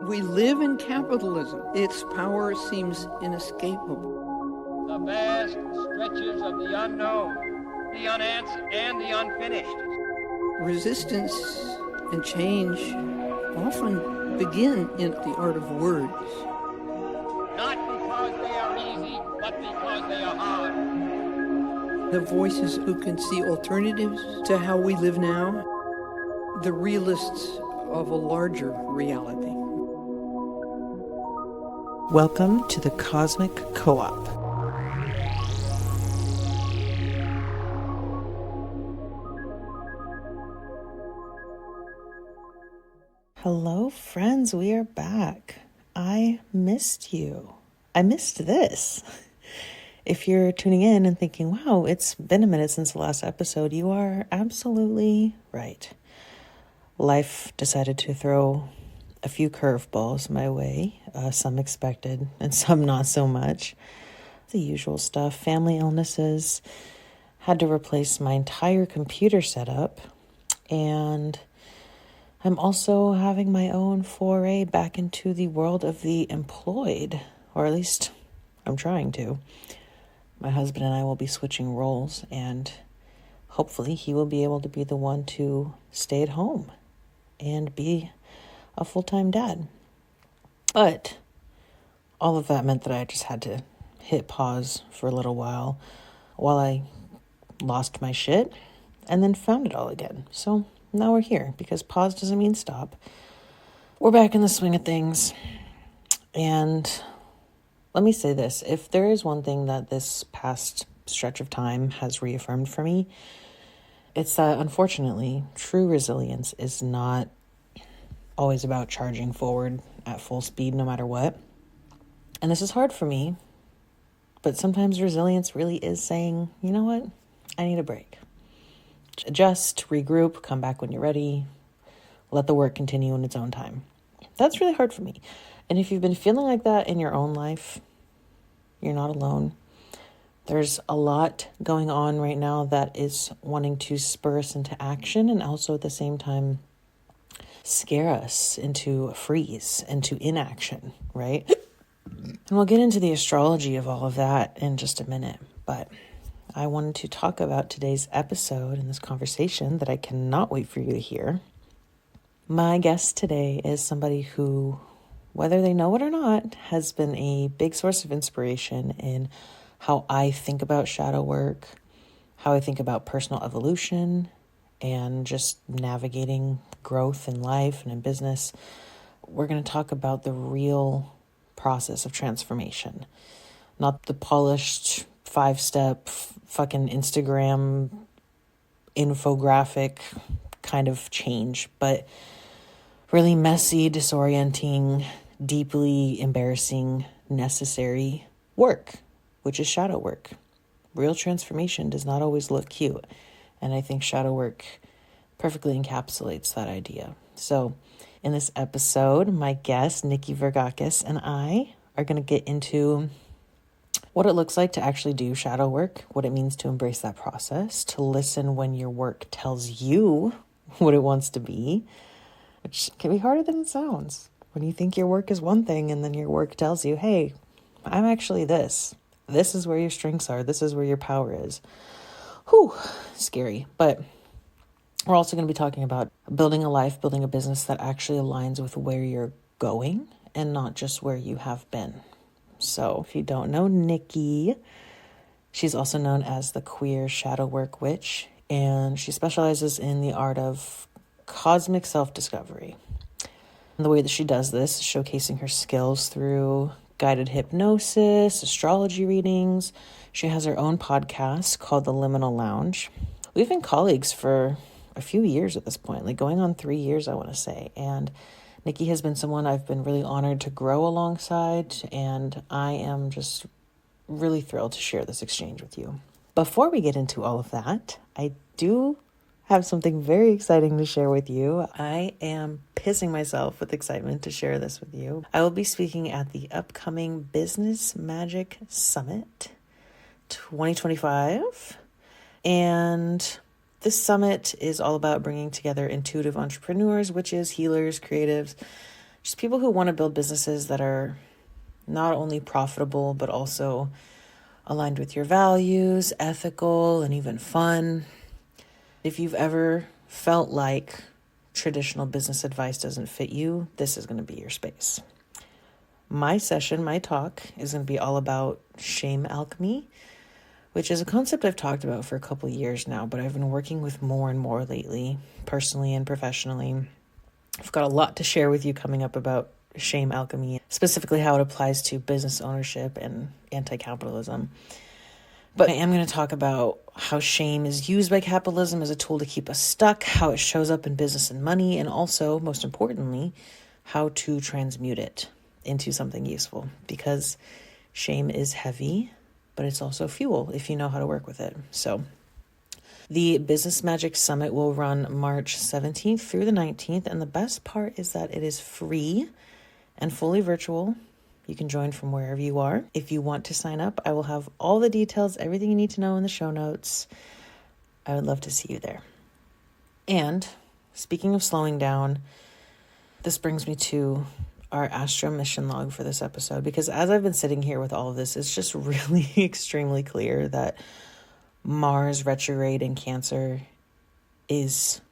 We live in capitalism. Its power seems inescapable. The vast stretches of the unknown, the unanswered, and the unfinished. Resistance and change often begin in the art of words. Not because they are easy, but because they are hard. The voices who can see alternatives to how we live now. The realists of a larger reality. Welcome to the Cosmic Co-op. Hello, friends. We are back. I missed you. I missed this. If you're tuning in and thinking, wow, it's been a minute since the last episode, you are absolutely right. Life decided to throw a few curveballs my way, some expected and some not so much. The usual stuff, family illnesses, had to replace my entire computer setup, and I'm also having my own foray back into the world of the employed, or at least I'm trying to. My husband and I will be switching roles, and hopefully he will be able to be the one to stay at home and be a full-time dad. But all of that meant that I just had to hit pause for a little while I lost my shit and then found it all again. So now we're here because pause doesn't mean stop. We're back in the swing of things. And let me say this. If there is one thing that this past stretch of time has reaffirmed for me, it's that unfortunately, true resilience is not always about charging forward at full speed no matter what. And this is hard for me, but sometimes resilience really is saying, you know what? I need a break. Adjust, regroup, come back when you're ready, let the work continue in its own time. That's really hard for me. And if you've been feeling like that in your own life, you're not alone. There's a lot going on right now that is wanting to spur us into action and also at the same time scare us into a freeze, into inaction, right? And we'll get into the astrology of all of that in just a minute. But I wanted to talk about today's episode and this conversation that I cannot wait for you to hear. My guest today is somebody who, whether they know it or not, has been a big source of inspiration in how I think about shadow work, how I think about personal evolution, and just navigating growth in life and in business. We're going to talk about the real process of transformation, not the polished 5-step fucking Instagram infographic kind of change, but really messy, disorienting, deeply embarrassing, necessary work, which is shadow work. Real transformation does not always look cute. And I think shadow work perfectly encapsulates that idea. So in this episode, my guest, Nikki Vergakes, and I are going to get into what it looks like to actually do shadow work, what it means to embrace that process, to listen when your work tells you what it wants to be, which can be harder than it sounds. When you think your work is one thing and then your work tells you, hey, I'm actually this. This is where your strengths are. This is where your power is. Whew, scary. But we're also going to be talking about building a life, building a business that actually aligns with where you're going and not just where you have been. So if you don't know Nikki, she's also known as the queer shadow work witch, and she specializes in the art of cosmic self-discovery. And the way that she does this is showcasing her skills through guided hypnosis, astrology readings. She has her own podcast called The Liminal Lounge. We've been colleagues for a few years at this point, like going on 3 years, I want to say. And Nikki has been someone I've been really honored to grow alongside, and I am just really thrilled to share this exchange with you. Before we get into all of that, I do have something very exciting to share with you. I am pissing myself with excitement to share this with you. I will be speaking at the upcoming Business Magick Summit 2025. And this summit is all about bringing together intuitive entrepreneurs, witches, healers, creatives just people who want to build businesses that are not only profitable, but also aligned with your values, ethical, and even fun. If you've ever felt like traditional business advice doesn't fit you, this is going to be your space. My session, my talk, is going to be all about shame alchemy, which is a concept I've talked about for a couple of years now, but I've been working with more and more lately, personally and professionally. I've got a lot to share with you coming up about shame alchemy, specifically how it applies to business ownership and anti-capitalism. But I am going to talk about how shame is used by capitalism as a tool to keep us stuck, how it shows up in business and money, and also, most importantly, how to transmute it into something useful. Because shame is heavy, but it's also fuel if you know how to work with it. So the Business Magick Summit will run March 17th through the 19th. And the best part is that it is free and fully virtual. You can join from wherever you are. If you want to sign up, I will have all the details, everything you need to know in the show notes. I would love to see you there. And speaking of slowing down, this brings me to our Astro Mission Log for this episode, because as I've been sitting here with all of this, it's just really extremely clear that Mars retrograde in Cancer is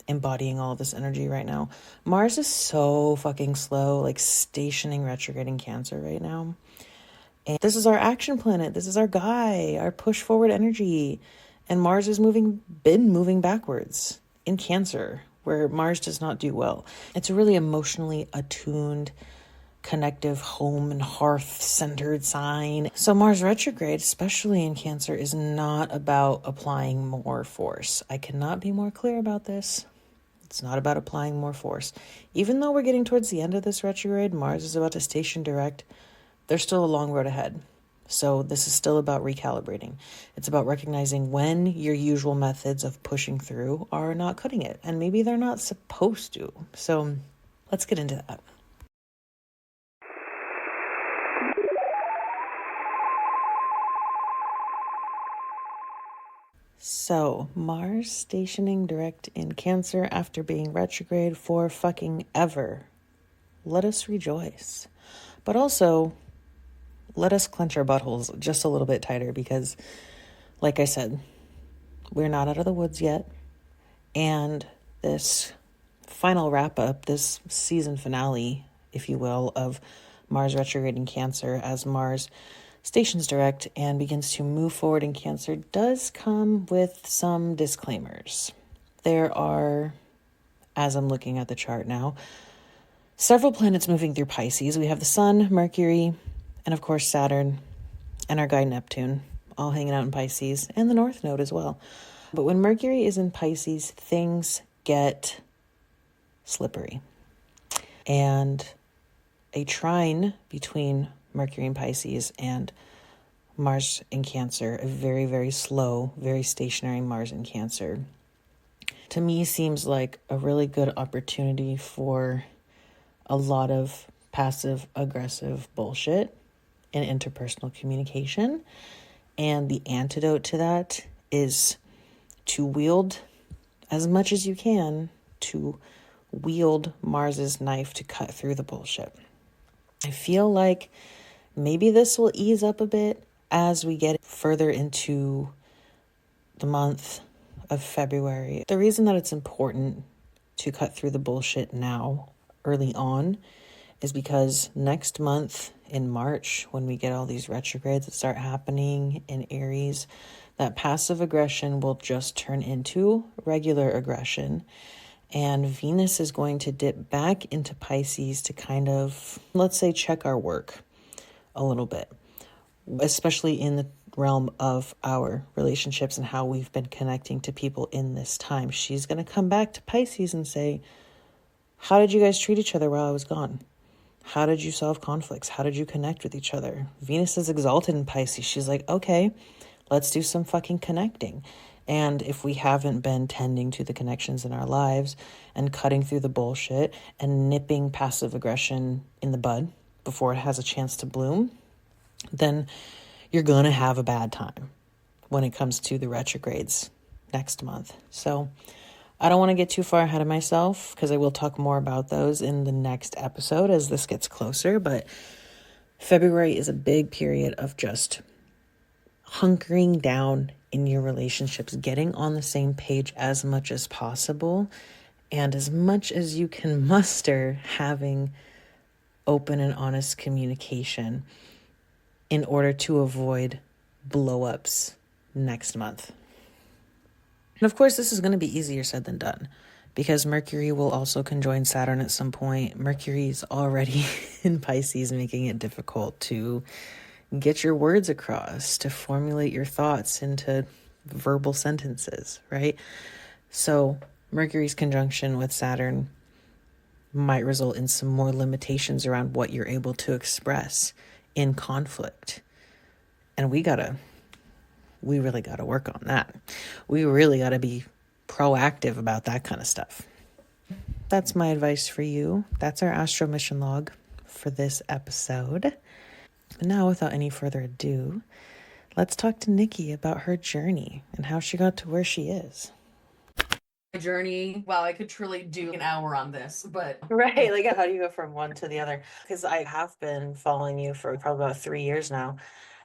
embodying all of this energy right now. Mars is so fucking slow, like stationing retrograde in Cancer right now. And this is our action planet. This is our guy, our push forward energy. And Mars is been moving backwards in Cancer, where Mars does not do well. It's a really emotionally attuned, connective, home and hearth centered sign. So Mars retrograde, especially in Cancer, is not about applying more force. I cannot be more clear about this. It's not about applying more force. Even though we're getting towards the end of this retrograde, Mars is about to station direct, there's still a long road ahead. So this is still about recalibrating. It's about recognizing when your usual methods of pushing through are not cutting it, and maybe they're not supposed to. So let's get into that. So, Mars stationing direct in Cancer after being retrograde for fucking ever. Let us rejoice. But also, let us clench our buttholes just a little bit tighter because, like I said, we're not out of the woods yet. And this final wrap-up, this season finale, if you will, of Mars retrograde in Cancer as Mars stations direct and begins to move forward in Cancer does come with some disclaimers. There are, as I'm looking at the chart now, several planets moving through Pisces. We have the Sun, Mercury, and of course Saturn, and our guy Neptune, all hanging out in Pisces, and the North Node as well. But when Mercury is in Pisces, things get slippery. And a trine between Mercury in Pisces and Mars in Cancer, a very, very slow, very stationary Mars in Cancer, to me seems like a really good opportunity for a lot of passive aggressive bullshit in interpersonal communication. And the antidote to that is to wield as much as you can, to wield Mars's knife to cut through the bullshit. I feel like maybe this will ease up a bit as we get further into the month of February. The reason that it's important to cut through the bullshit now, early on, is because next month in March, when we get all these retrogrades that start happening in Aries, that passive aggression will just turn into regular aggression. And Venus is going to dip back into Pisces to kind of, let's say, check our work a little bit, especially in the realm of our relationships and how we've been connecting to people in this time. She's going to come back to Pisces and say, how did you guys treat each other while I was gone? How did you solve conflicts? How did you connect with each other? Venus is exalted in Pisces. She's like, okay, let's do some fucking connecting. And if we haven't been tending to the connections in our lives and cutting through the bullshit and nipping passive aggression in the bud before it has a chance to bloom, then you're going to have a bad time when it comes to the retrogrades next month. So I don't want to get too far ahead of myself because I will talk more about those in the next episode as this gets closer. But February is a big period of just hunkering down in your relationships, getting on the same page as much as possible, and as much as you can muster, having open and honest communication in order to avoid blow-ups next month. And of course, this is going to be easier said than done because Mercury will also conjoin Saturn at some point. Mercury's already in Pisces, making it difficult to get your words across, to formulate your thoughts into verbal sentences, right? So Mercury's conjunction with Saturn might result in some more limitations around what you're able to express in conflict. And we really got to work on that. We really got to be proactive about that kind of stuff. That's my advice for you. That's our Astro Mission Log for this episode. And now, without any further ado, let's talk to Nikki about her journey and how she got to where she is. My journey, wow, I could truly do an hour on this, but Right, like how do you go from one to the other? Because I have been following you for probably about 3 years now.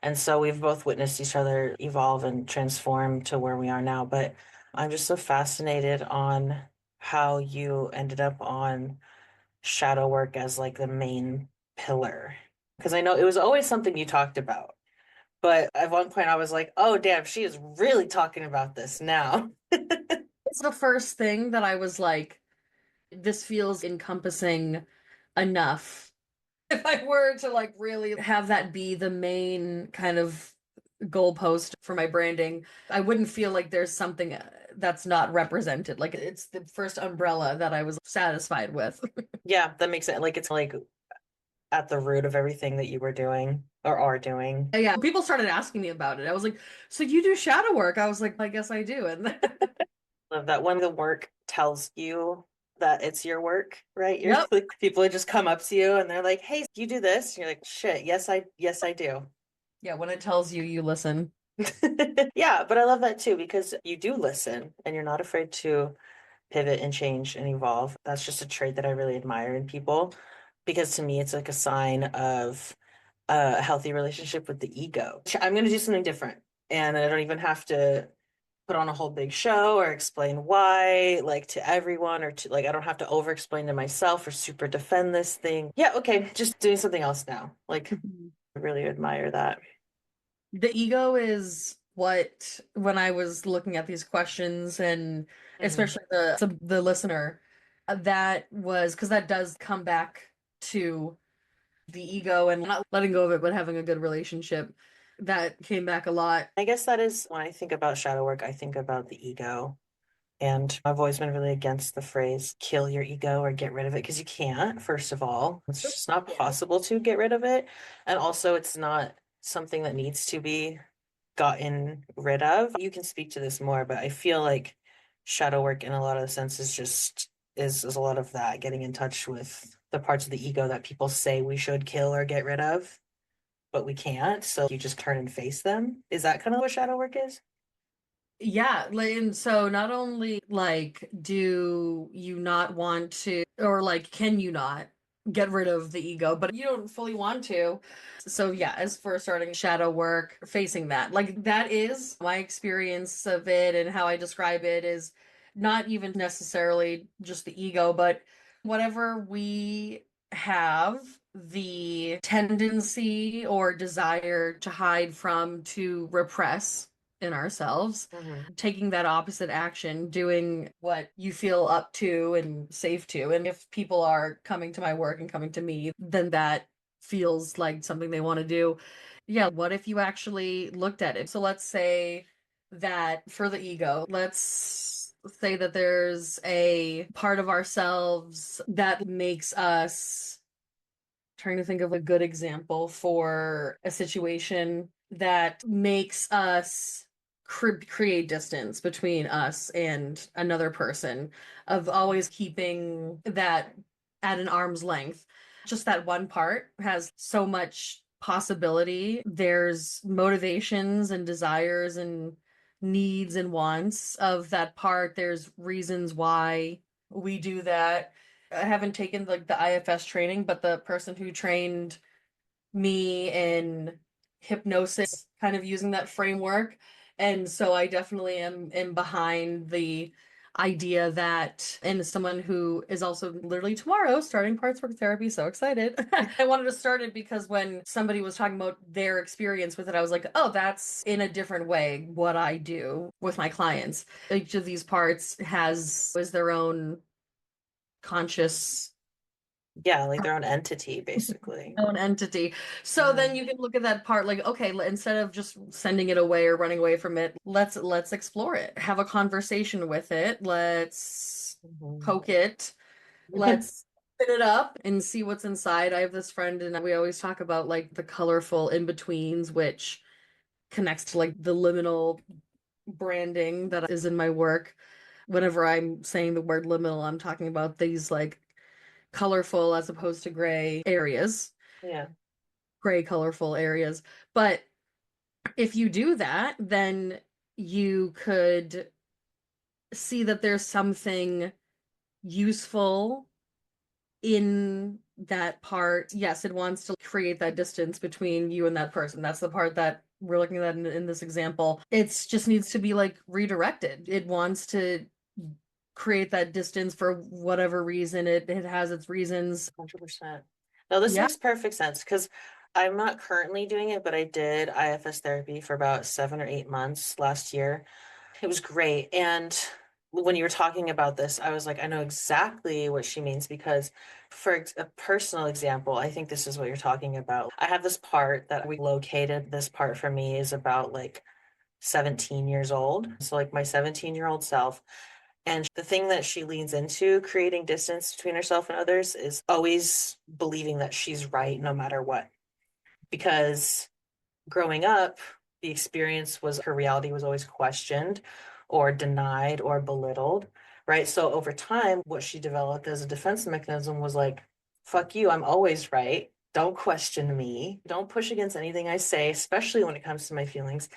And so we've both witnessed each other evolve and transform to where we are now. But I'm just so fascinated on how you ended up on shadow work as like the main pillar. Because I know it was always something you talked about. But at one point I was like, oh, damn, she is really talking about this now. it's the first thing that I was like, this feels encompassing enough. If I were to like really have that be the main kind of goalpost for my branding, I wouldn't feel like there's something that's not represented. Like it's the first umbrella that I was satisfied with. Yeah, that makes sense. Like it's like at the root of everything that you were doing or are doing. Yeah, people started asking me about it. I was like, so you do shadow work? I was like, I guess I do. And Love that when the work tells you that it's your work, right? You're Yep. like people just come up to you and they're like, "Hey, you do this?" And you're like, "Shit, yes I do." Yeah, when it tells you, you listen. Yeah, but I love that too because you do listen and you're not afraid to pivot and change and evolve. That's just a trait that I really admire in people because to me it's like a sign of a healthy relationship with the ego. I'm going to do something different and I don't even have to put on a whole big show or explain why, like to everyone, or to like I don't have to over explain to myself or super defend this thing. Yeah, okay, just doing something else now. Like I really admire that. The ego is what, when I was looking at these questions and especially the listener, that was because that does come back to the ego and not letting go of it, but having a good relationship. That came back a lot. I guess that is when I think about shadow work, I think about the ego. And I've always been really against the phrase kill your ego or get rid of it because you can't, first of all. It's just not possible to get rid of it. And also, it's not something that needs to be gotten rid of. You can speak to this more, but I feel like shadow work in a lot of the senses just is a lot of that, getting in touch with the parts of the ego that people say we should kill or get rid of, but we can't. So you just turn and face them. Is that kind of what shadow work is? Yeah, and so not only like do you not want to, or like can you not get rid of the ego, but you don't fully want to. So yeah, as for starting shadow work, facing that, like that is my experience of it and how I describe it is not even necessarily just the ego, but whatever we have the tendency or desire to hide from, to repress in ourselves, taking that opposite action, doing what you feel up to and safe to. And if people are coming to my work and coming to me, then that feels like something they want to do. Yeah, what if you actually looked at it? So let's say that for the ego, let's say that there's a part of ourselves that makes us, trying to think of a good example for a situation that makes us create distance between us and another person, of always keeping that at an arm's length. Just that one part has so much possibility. There's motivations and desires and needs and wants of that part. There's reasons why we do that. I haven't taken like the IFS training, but the person who trained me in hypnosis, kind of using that framework. And so I definitely am behind the idea that, and as someone who is also literally tomorrow starting parts work therapy, so excited. I wanted to start it because when somebody was talking about their experience with it, I was like, oh, that's in a different way what I do with my clients. Each of these parts is their own conscious Yeah, like their own entity, basically. own entity. So then you can look at that part like, okay, instead of just sending it away or running away from it, let's explore it. Have a conversation with it. Let's Mhm. poke it. Let's spin it up and see what's inside. I have this friend and we always talk about like the colorful in-betweens, which connects to like the liminal branding that is in my work. Whenever I'm saying the word liminal, I'm talking about these like colorful as opposed to gray areas, Yeah. gray colorful areas. But if you do that, then you could see that there's something useful in that part. Yes, it wants to create that distance between you and that person. That's the part that we're looking at in this example. It's just needs to be like redirected. It wants to create that distance for whatever reason. It has its reasons. 100%. No, this Yeah. makes perfect sense because I'm not currently doing it, but I did IFS therapy for about 7 or 8 months last year. It was great. And when you were talking about this, I was like, I know exactly what she means because, for a personal example, I think this is what you're talking about. I have this part that we located. This part for me is about like 17 years old. So, like my 17-year-old self. And the thing that she leans into, creating distance between herself and others, is always believing that she's right no matter what. Because growing up, the experience was her reality was always questioned or denied or belittled, right? So over time, what she developed as a defense mechanism was like, fuck you, I'm always right. Don't question me. Don't push against anything I say, especially when it comes to my feelings.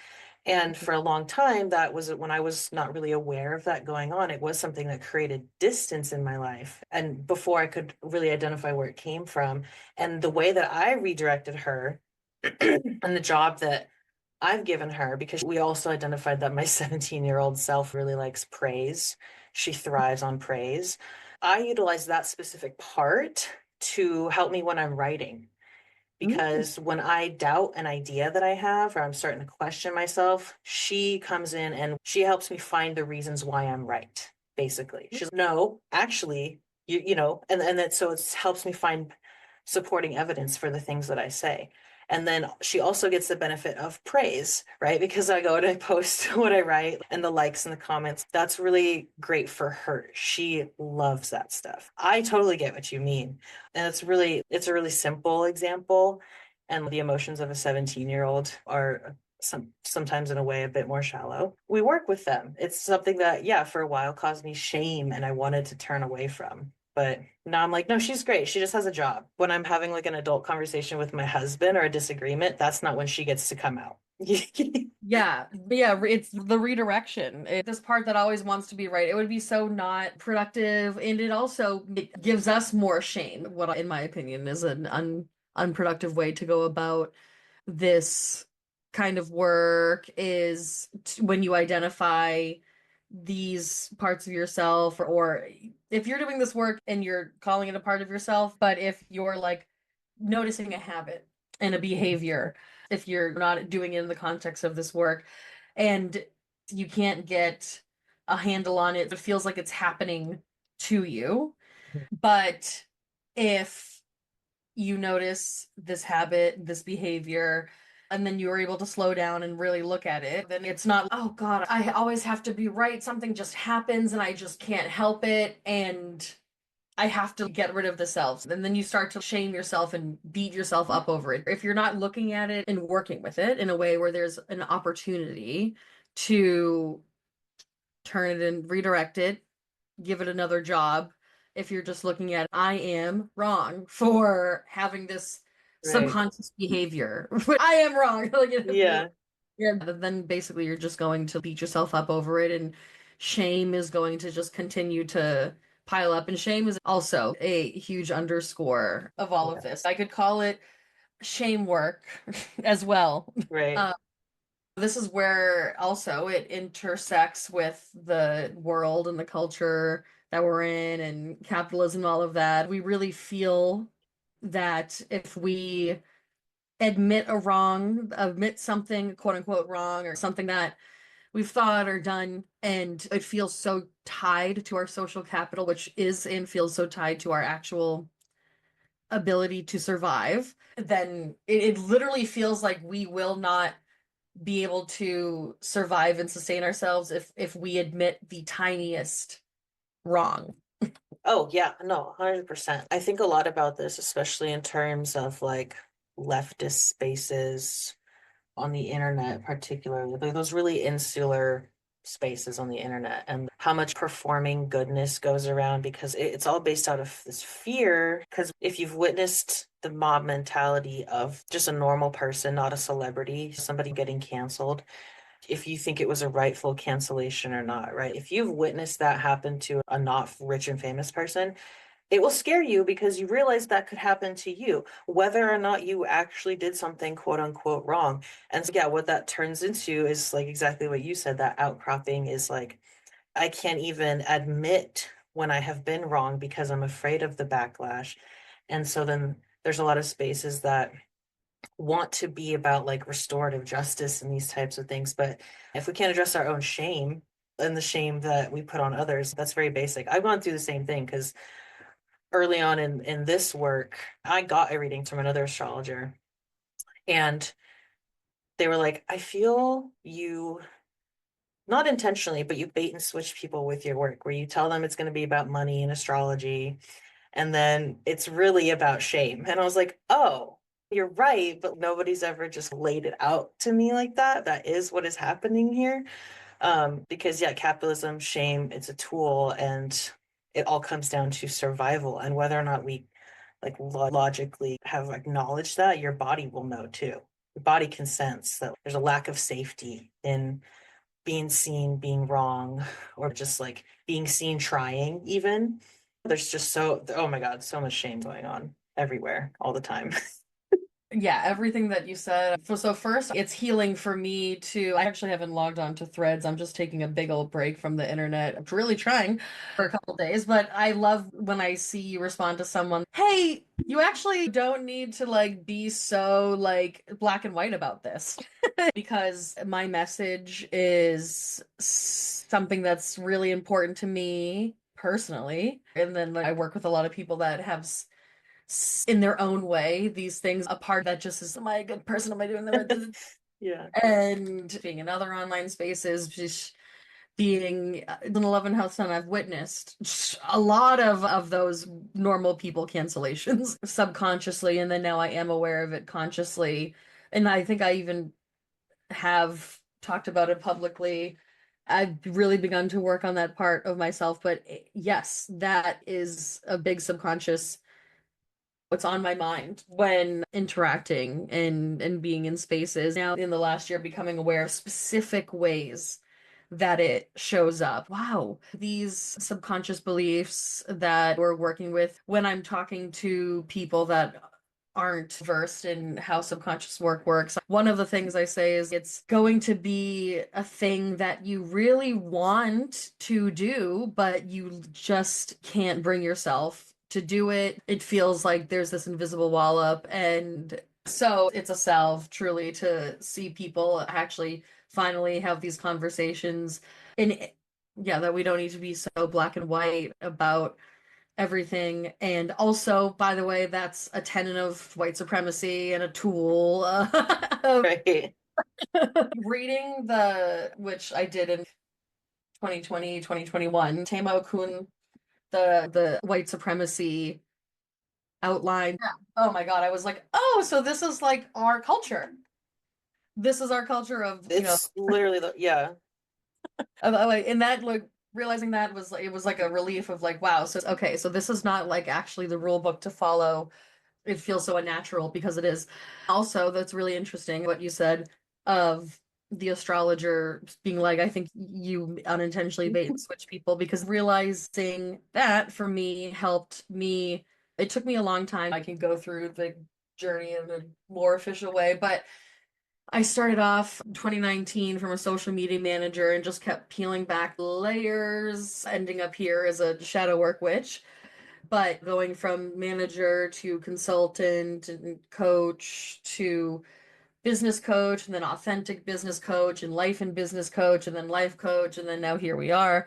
And for a long time, that was when I was not really aware of that going on. It was something that created distance in my life. And before I could really identify where it came from, and the way that I redirected her and the job that I've given her, because we also identified that my 17-year-old self really likes praise. She thrives on praise. I utilize that specific part to help me when I'm writing. Mm. Because when I doubt an idea that I have or I'm starting to question myself, she comes in and she helps me find the reasons why I'm right, basically. She's no, actually, and that so it helps me find supporting evidence for the things that I say. And then she also gets the benefit of praise, right? Because I go and I post what I write and the likes and the comments. That's really great for her. She loves that stuff. I totally get what you mean. And it's a really simple example. And the emotions of a 17-year-old are sometimes in a way a bit more shallow. We work with them. It's something that, yeah, for a while caused me shame and I wanted to turn away from. But now I'm like, no, she's great. She just has a job. When I'm having like an adult conversation with my husband or a disagreement, that's not when she gets to come out. Yeah, it's the redirection. This part that always wants to be right. It would be so not productive, and it gives us more shame. What, in my opinion, is an unproductive way to go about this kind of work is when you identify these parts of yourself, or if you're doing this work and you're calling it a part of yourself, but if you're like noticing a habit and a behavior, if you're not doing it in the context of this work and you can't get a handle on it, it feels like it's happening to you. But if you notice this habit, this behavior, and then you're able to slow down and really look at it, then it's not, oh God, I always have to be right. Something just happens and I just can't help it. And I have to get rid of the self. And then you start to shame yourself and beat yourself up over it. If you're not looking at it and working with it in a way where there's an opportunity to turn it and redirect it, give it another job. If you're just looking at, I am wrong for having this Right. subconscious behavior. I am wrong. Like, Yeah. Yeah, then basically you're just going to beat yourself up over it, and shame is going to just continue to pile up. And shame is also a huge underscore of all of Yeah. this. I could call it shame work as well. Right. This is where also it intersects with the world and the culture that we're in and capitalism and all of that. We really feel that if we admit something quote unquote wrong or something that we've thought or done, and it feels so tied to our social capital, which is and feels so tied to our actual ability to survive, then it literally feels like we will not be able to survive and sustain ourselves if we admit the tiniest wrong. Oh, yeah, no, 100%. I think a lot about this, especially in terms of like leftist spaces on the internet, particularly those really insular spaces on the internet, and how much performing goodness goes around because it's all based out of this fear. Because if you've witnessed the mob mentality of just a normal person, not a celebrity, somebody getting canceled, if you think it was a rightful cancellation or not, right? If you've witnessed that happen to a not rich and famous person, it will scare you because you realize that could happen to you, whether or not you actually did something quote unquote wrong. And so, yeah, what that turns into is like exactly what you said. That outcropping is like, I can't even admit when I have been wrong because I'm afraid of the backlash. And so then there's a lot of spaces that want to be about like restorative justice and these types of things. But if we can't address our own shame and the shame that we put on others, that's very basic. I've gone through the same thing because early on in this work, I got a reading from another astrologer, and they were like, I feel you, not intentionally, but you bait and switch people with your work, where you tell them it's going to be about money and astrology, and then it's really about shame. And I was like, oh, you're right, but nobody's ever just laid it out to me like that. That is what is happening here. Because yeah, capitalism, shame, it's a tool, and it all comes down to survival. And whether or not we like logically have acknowledged that, your body will know too. Your body can sense that there's a lack of safety in being seen, being wrong, or just like being seen trying, even. There's just oh my God, so much shame going on everywhere all the time. Yeah, everything that you said. So first, it's healing for me to. I actually haven't logged on to Threads. I'm just taking a big old break from the internet. I'm really trying for a couple days, but I love when I see you respond to someone, "Hey, you actually don't need to like be so like black and white about this." Because my message is something that's really important to me personally. And then like, I work with a lot of people that have in their own way these things, a part that just is, am I a good person, am I doing the right thing? Yeah. And being in other online spaces, just being an 11 house son, I've witnessed a lot of those normal people cancellations subconsciously, and then now I am aware of it consciously, and I think I even have talked about it publicly. I've really begun to work on that part of myself, but yes, that is a big subconscious what's on my mind when interacting and being in spaces. Now, in the last year, becoming aware of specific ways that it shows up. Wow, these subconscious beliefs that we're working with when I'm talking to people that aren't versed in how subconscious work works. One of the things I say is it's going to be a thing that you really want to do, but you just can't bring yourself to do it. It feels like there's this invisible wall up. And so it's a salve truly to see people actually finally have these conversations. And yeah, that we don't need to be so black and white about everything. And also, by the way, that's a tenet of white supremacy and a tool of Right. reading which I did in 2020, 2021, Tama Okun, the white supremacy outline. Yeah. Oh my God, I was like, oh, so this is like our culture. This is our culture of, It's literally yeah. like, and that like realizing that was it was like a relief of like, wow, so okay, so this is not like actually the rule book to follow. It feels so unnatural because it is. Also, that's really interesting what you said of the astrologer being like, I think you unintentionally bait and switch people, because realizing that for me helped me. It took me a long time. I can go through the journey in a more official way, but I started off 2019 from a social media manager and just kept peeling back layers, ending up here as a shadow work witch. But going from manager to consultant and coach to business coach, and then authentic business coach, and life and business coach, and then life coach, and then now here we are.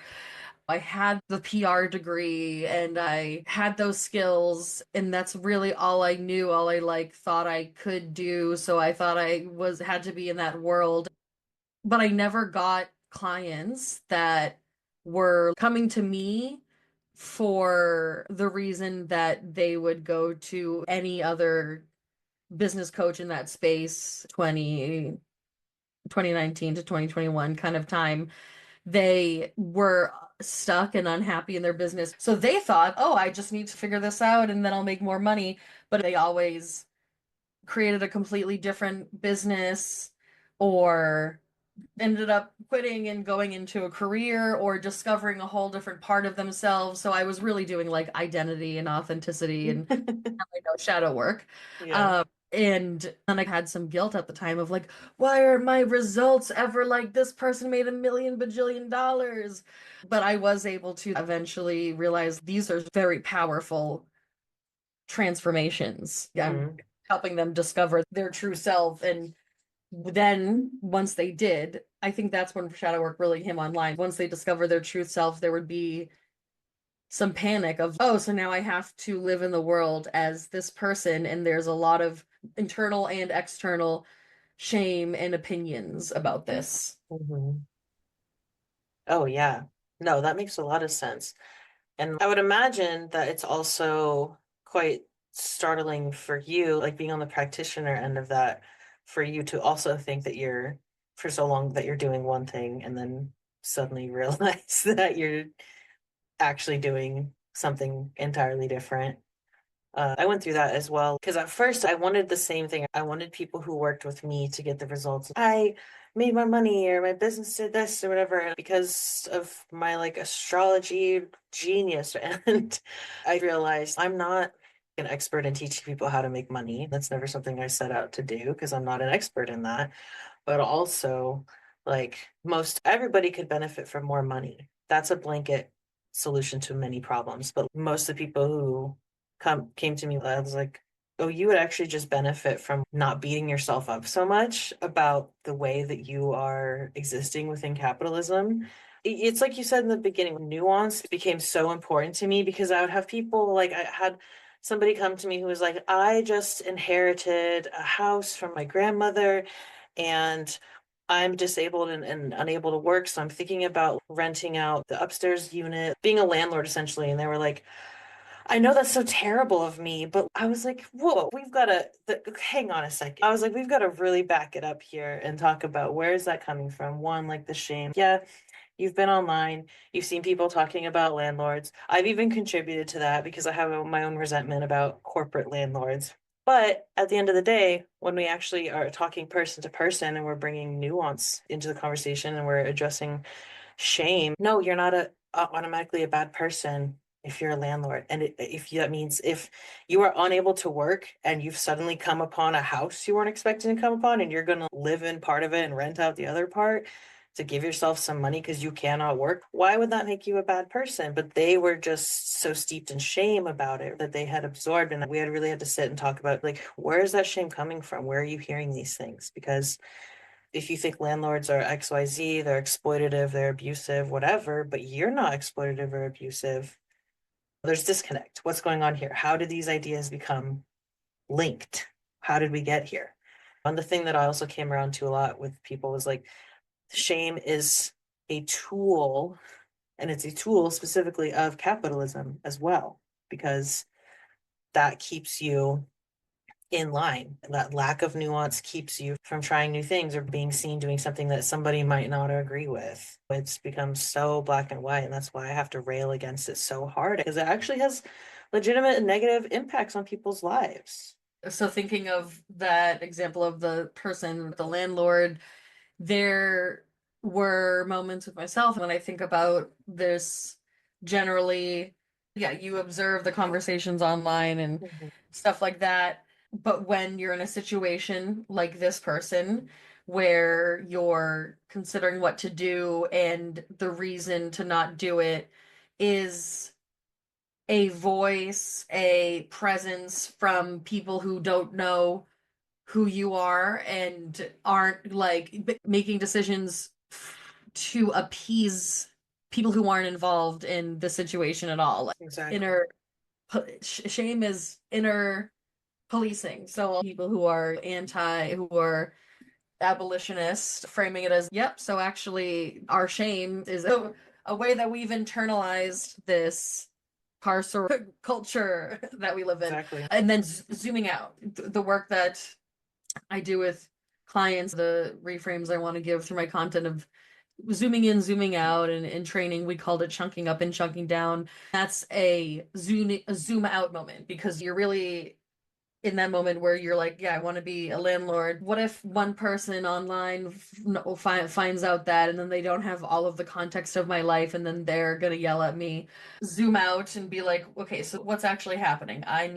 I had the PR degree and I had those skills, and that's really all I knew, all I like thought I could do. So I thought I was had to be in that world. But I never got clients that were coming to me for the reason that they would go to any other business coach in that space. 2019 to 2021 kind of time, they were stuck and unhappy in their business. So they thought, oh, I just need to figure this out and then I'll make more money. But they always created a completely different business, or ended up quitting and going into a career, or discovering a whole different part of themselves. So I was really doing like identity and authenticity and shadow work. Yeah. And then I had some guilt at the time of like, why are my results ever like this person made a million bajillion dollars? But I was able to eventually realize these are very powerful transformations. I'm Mhm. helping them discover their true self. And then once they did, I think that's when shadow work really came online. Once they discover their true self, there would be some panic of, oh, so now I have to live in the world as this person, and there's a lot of internal and external shame and opinions about this. Mhm. Oh, yeah. No, that makes a lot of sense. And I would imagine that it's also quite startling for you, like being on the practitioner end of that, for you to also think that you're, for so long, that you're doing one thing and then suddenly realize that you're actually doing something entirely different. I went through that as well because at first I wanted the same thing. I wanted people who worked with me to get the results. I made my money or my business did this or whatever. And because of my like astrology genius, and I realized I'm not an expert in teaching people how to make money. That's never something I set out to do because I'm not an expert in that. But also, like most everybody could benefit from more money. That's a blanket solution to many problems. But most of the people who came to me, I was like, oh, you would actually just benefit from not beating yourself up so much about the way that you are existing within capitalism. It's like you said in the beginning, nuance became so important to me because I would have people like I had somebody come to me who was like, I just inherited a house from my grandmother and I'm disabled and unable to work. So I'm thinking about renting out the upstairs unit, being a landlord essentially. And they were like, I know that's so terrible of me, but I was like, whoa, we've got to hang on a second. I was like, we've got to really back it up here and talk about where is that coming from? One, like the shame. Yeah, you've been online, you've seen people talking about landlords. I've even contributed to that because I have my own resentment about corporate landlords. But at the end of the day, when we actually are talking person to person and we're bringing nuance into the conversation and we're addressing shame, no, you're not automatically a bad person if you're a landlord. And if that means if you are unable to work and you've suddenly come upon a house you weren't expecting to come upon and you're going to live in part of it and rent out the other part to give yourself some money because you cannot work, why would that make you a bad person? But they were just so steeped in shame about it that they had absorbed. And we had really had to sit and talk about like, where is that shame coming from? Where are you hearing these things? Because if you think landlords are XYZ, they're exploitative, they're abusive, whatever, but you're not exploitative or abusive, there's disconnect. What's going on here? How did these ideas become linked? How did we get here? And the thing that I also came around to a lot with people was like, shame is a tool, and it's a tool specifically of capitalism as well, because that keeps you in line. That lack of nuance keeps you from trying new things or being seen doing something that somebody might not agree with. It's become so black and white, and that's why I have to rail against it so hard because it actually has legitimate and negative impacts on people's lives. So thinking of that example of the person, the landlord, there were moments with myself when I think about this generally, yeah, you observe the conversations online and stuff like that. But when you're in a situation like this person, where you're considering what to do and the reason to not do it is a voice, a presence from people who don't know who you are and aren't like making decisions to appease people who aren't involved in the situation at all. Like, Exactly. shame is inner policing. So people who are who are abolitionists, framing it as, yep, so actually our shame is a way that we've internalized this carceral culture that we live in. Exactly. And then zooming out, the work that I do with clients, the reframes I want to give through my content of zooming in, zooming out, and in training we called it chunking up and chunking down. That's a zoom out moment, because you're really in that moment where you're like, yeah, I want to be a landlord. What if one person online finds out that, and then they don't have all of the context of my life, and then they're gonna yell at me? Zoom out and be like, okay, so what's actually happening? I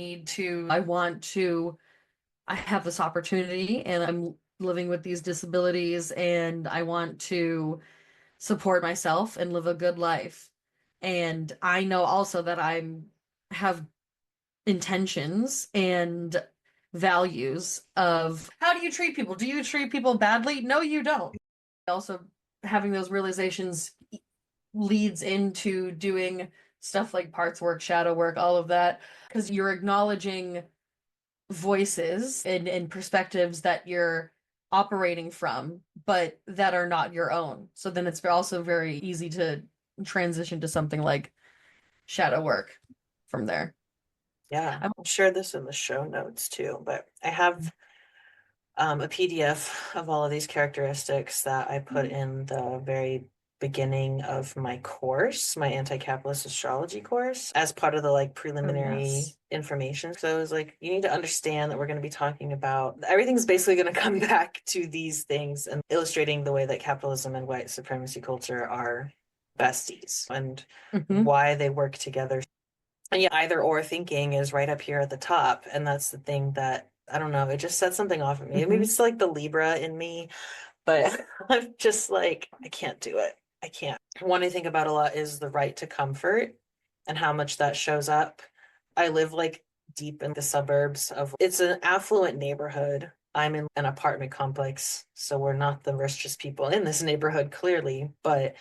have this opportunity, and I'm living with these disabilities, and I want to support myself and live a good life. And I know also that I'm have intentions and values of how do you treat people? Do you treat people badly? No, you don't. Also, having those realizations leads into doing stuff like parts work, shadow work, all of that, because you're acknowledging voices and perspectives that you're operating from, but that are not your own. So then it's also very easy to transition to something like shadow work from there. Yeah, I'll share this in the show notes too, but I have a PDF of all of these characteristics that I put in the very beginning of my course, my anti-capitalist astrology course, as part of the like preliminary information. So it was like, you need to understand that we're going to be talking about everything's basically going to come back to these things and illustrating the way that capitalism and white supremacy culture are besties and why they work together. And yeah, either or thinking is right up here at the top. And that's the thing that, I don't know, it just set something off of me. Maybe it's like the Libra in me, but I'm just like, I can't do it. I can't. One I think about a lot is the right to comfort and how much that shows up. I live like deep in the suburbs of, it's an affluent neighborhood. I'm in an apartment complex, so we're not the richest people in this neighborhood, clearly, but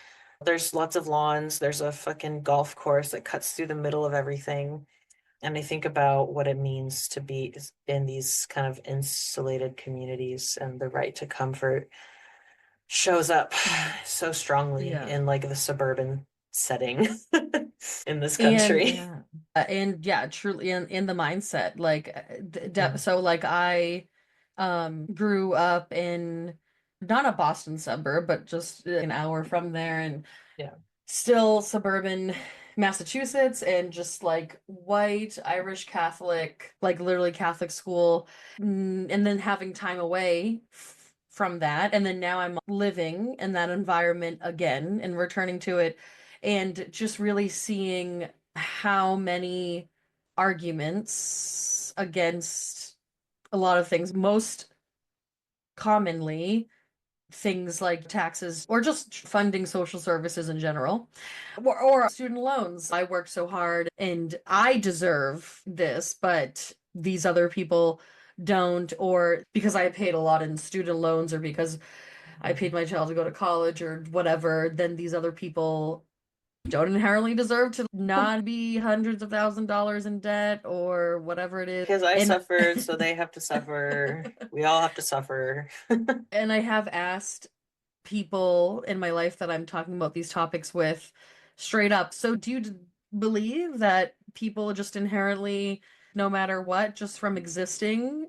there's lots of lawns. There's a fucking golf course that cuts through the middle of everything. And I think about what it means to be in these kind of insulated communities, and the right to comfort shows up so strongly in like the suburban setting in this country. And yeah, truly in the mindset, like so like I grew up in not a Boston suburb, but just an hour from there, and still suburban Massachusetts, and just like white Irish Catholic, like literally Catholic school, and then having time away from that, and then now I'm living in that environment again and returning to it, and just really seeing how many arguments against a lot of things, most commonly things like taxes or just funding social services in general, or student loans. I worked so hard and I deserve this, but these other people don't, or because I paid a lot in student loans, or because I paid my child to go to college or whatever, then these other people don't inherently deserve to not be hundreds of $1,000s in debt or whatever it is. Because I suffered, so they have to suffer. We all have to suffer. And I have asked people in my life that I'm talking about these topics with straight up, so do you believe that people just inherently, no matter what, just from existing,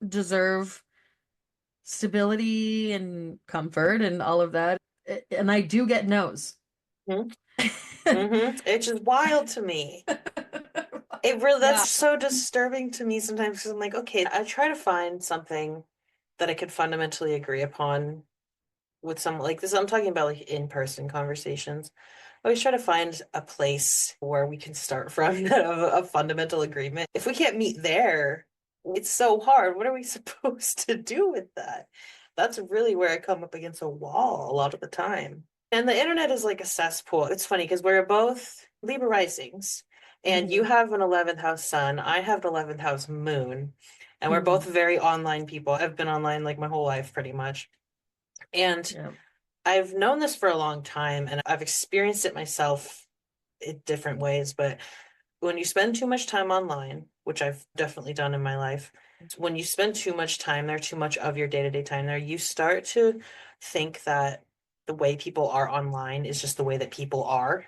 deserve stability and comfort and all of that? And I do get no's. It's just wild to me. It really, that's so disturbing to me sometimes, because I'm like, okay, I try to find something that I could fundamentally agree upon with some like this, I'm talking about like in-person conversations. I always try to find a place where we can start from a fundamental agreement. If we can't meet there, it's so hard. What are we supposed to do with that? That's really where I come up against a wall a lot of the time. And the internet is like a cesspool. It's funny because we're both Libra risings, and you Mhm. have an 11th house sun, I have an 11th house moon, and we're both Mhm. very online people. I've been online like my whole life pretty much. And Yeah. I've known this for a long time and I've experienced it myself in different ways, but when you spend too much time online, which I've definitely done in my life, when you spend too much time there, too much of your day-to-day time there, you start to think that the way people are online is just the way that people are.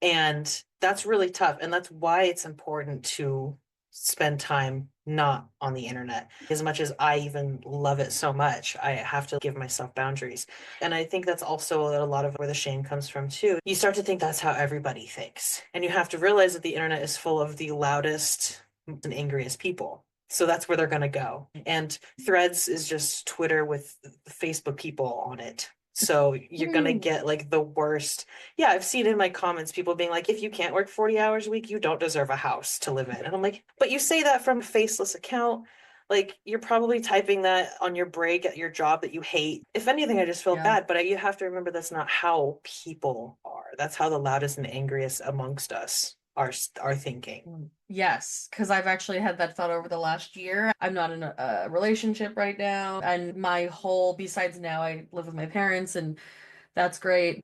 And that's really tough. And that's why it's important to spend time not on the internet. As much as I even love it so much, I have to give myself boundaries. And I think that's also a lot of where the shame comes from too. You start to think that's how everybody thinks. And you have to realize that the internet is full of the loudest and angriest people. So that's where they're going to go. And Threads is just Twitter with Facebook people on it. So you're going to Mm. get like the worst. Yeah, I've seen in my comments people being like, if you can't work 40 hours a week, you don't deserve a house to live in. And I'm like, but you say that from a faceless account. Like, you're probably typing that on your break at your job that you hate. If anything, I just feel Yeah. bad. But you have to remember that's not how people are. That's how the loudest and angriest amongst us are thinking. Yes, because I've actually had that thought over the last year. I'm not in a relationship right now, and besides now, I live with my parents, and that's great.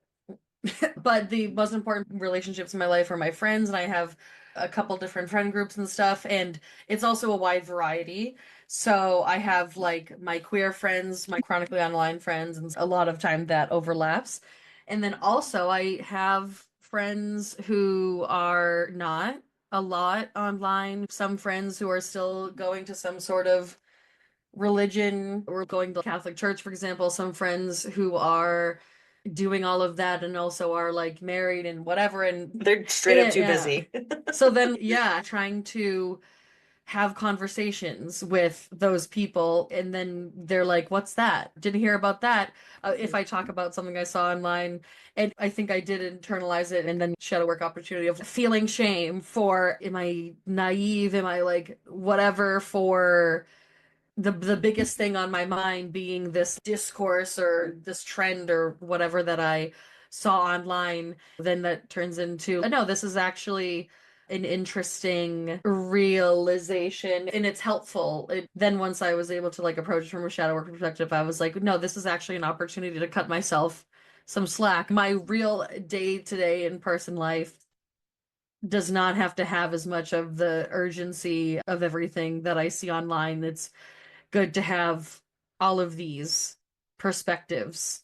But the most important relationships in my life are my friends, and I have a couple different friend groups and stuff, and it's also a wide variety. So I have like my queer friends, my chronically online friends, and a lot of time that overlaps. And then also I have friends who are not a lot online, some friends who are still going to some sort of religion or going to Catholic church, for example, some friends who are doing all of that and also are like married and whatever and They're straight up too yeah. busy. So then yeah, trying to have conversations with those people and then they're like, what's that? Didn't hear about that. If I talk about something I saw online, and I think I did internalize it and then shadow work opportunity of feeling shame for, am I naive, am I like whatever, for the biggest thing on my mind being this discourse or this trend or whatever that I saw online, then that turns into, no, this is actually an interesting realization and it's helpful. Then once I was able to like approach it from a shadow work perspective, I was like, no, this is actually an opportunity to cut myself some slack. My real day-to-day in-person life does not have to have as much of the urgency of everything that I see online. It's good to have all of these perspectives.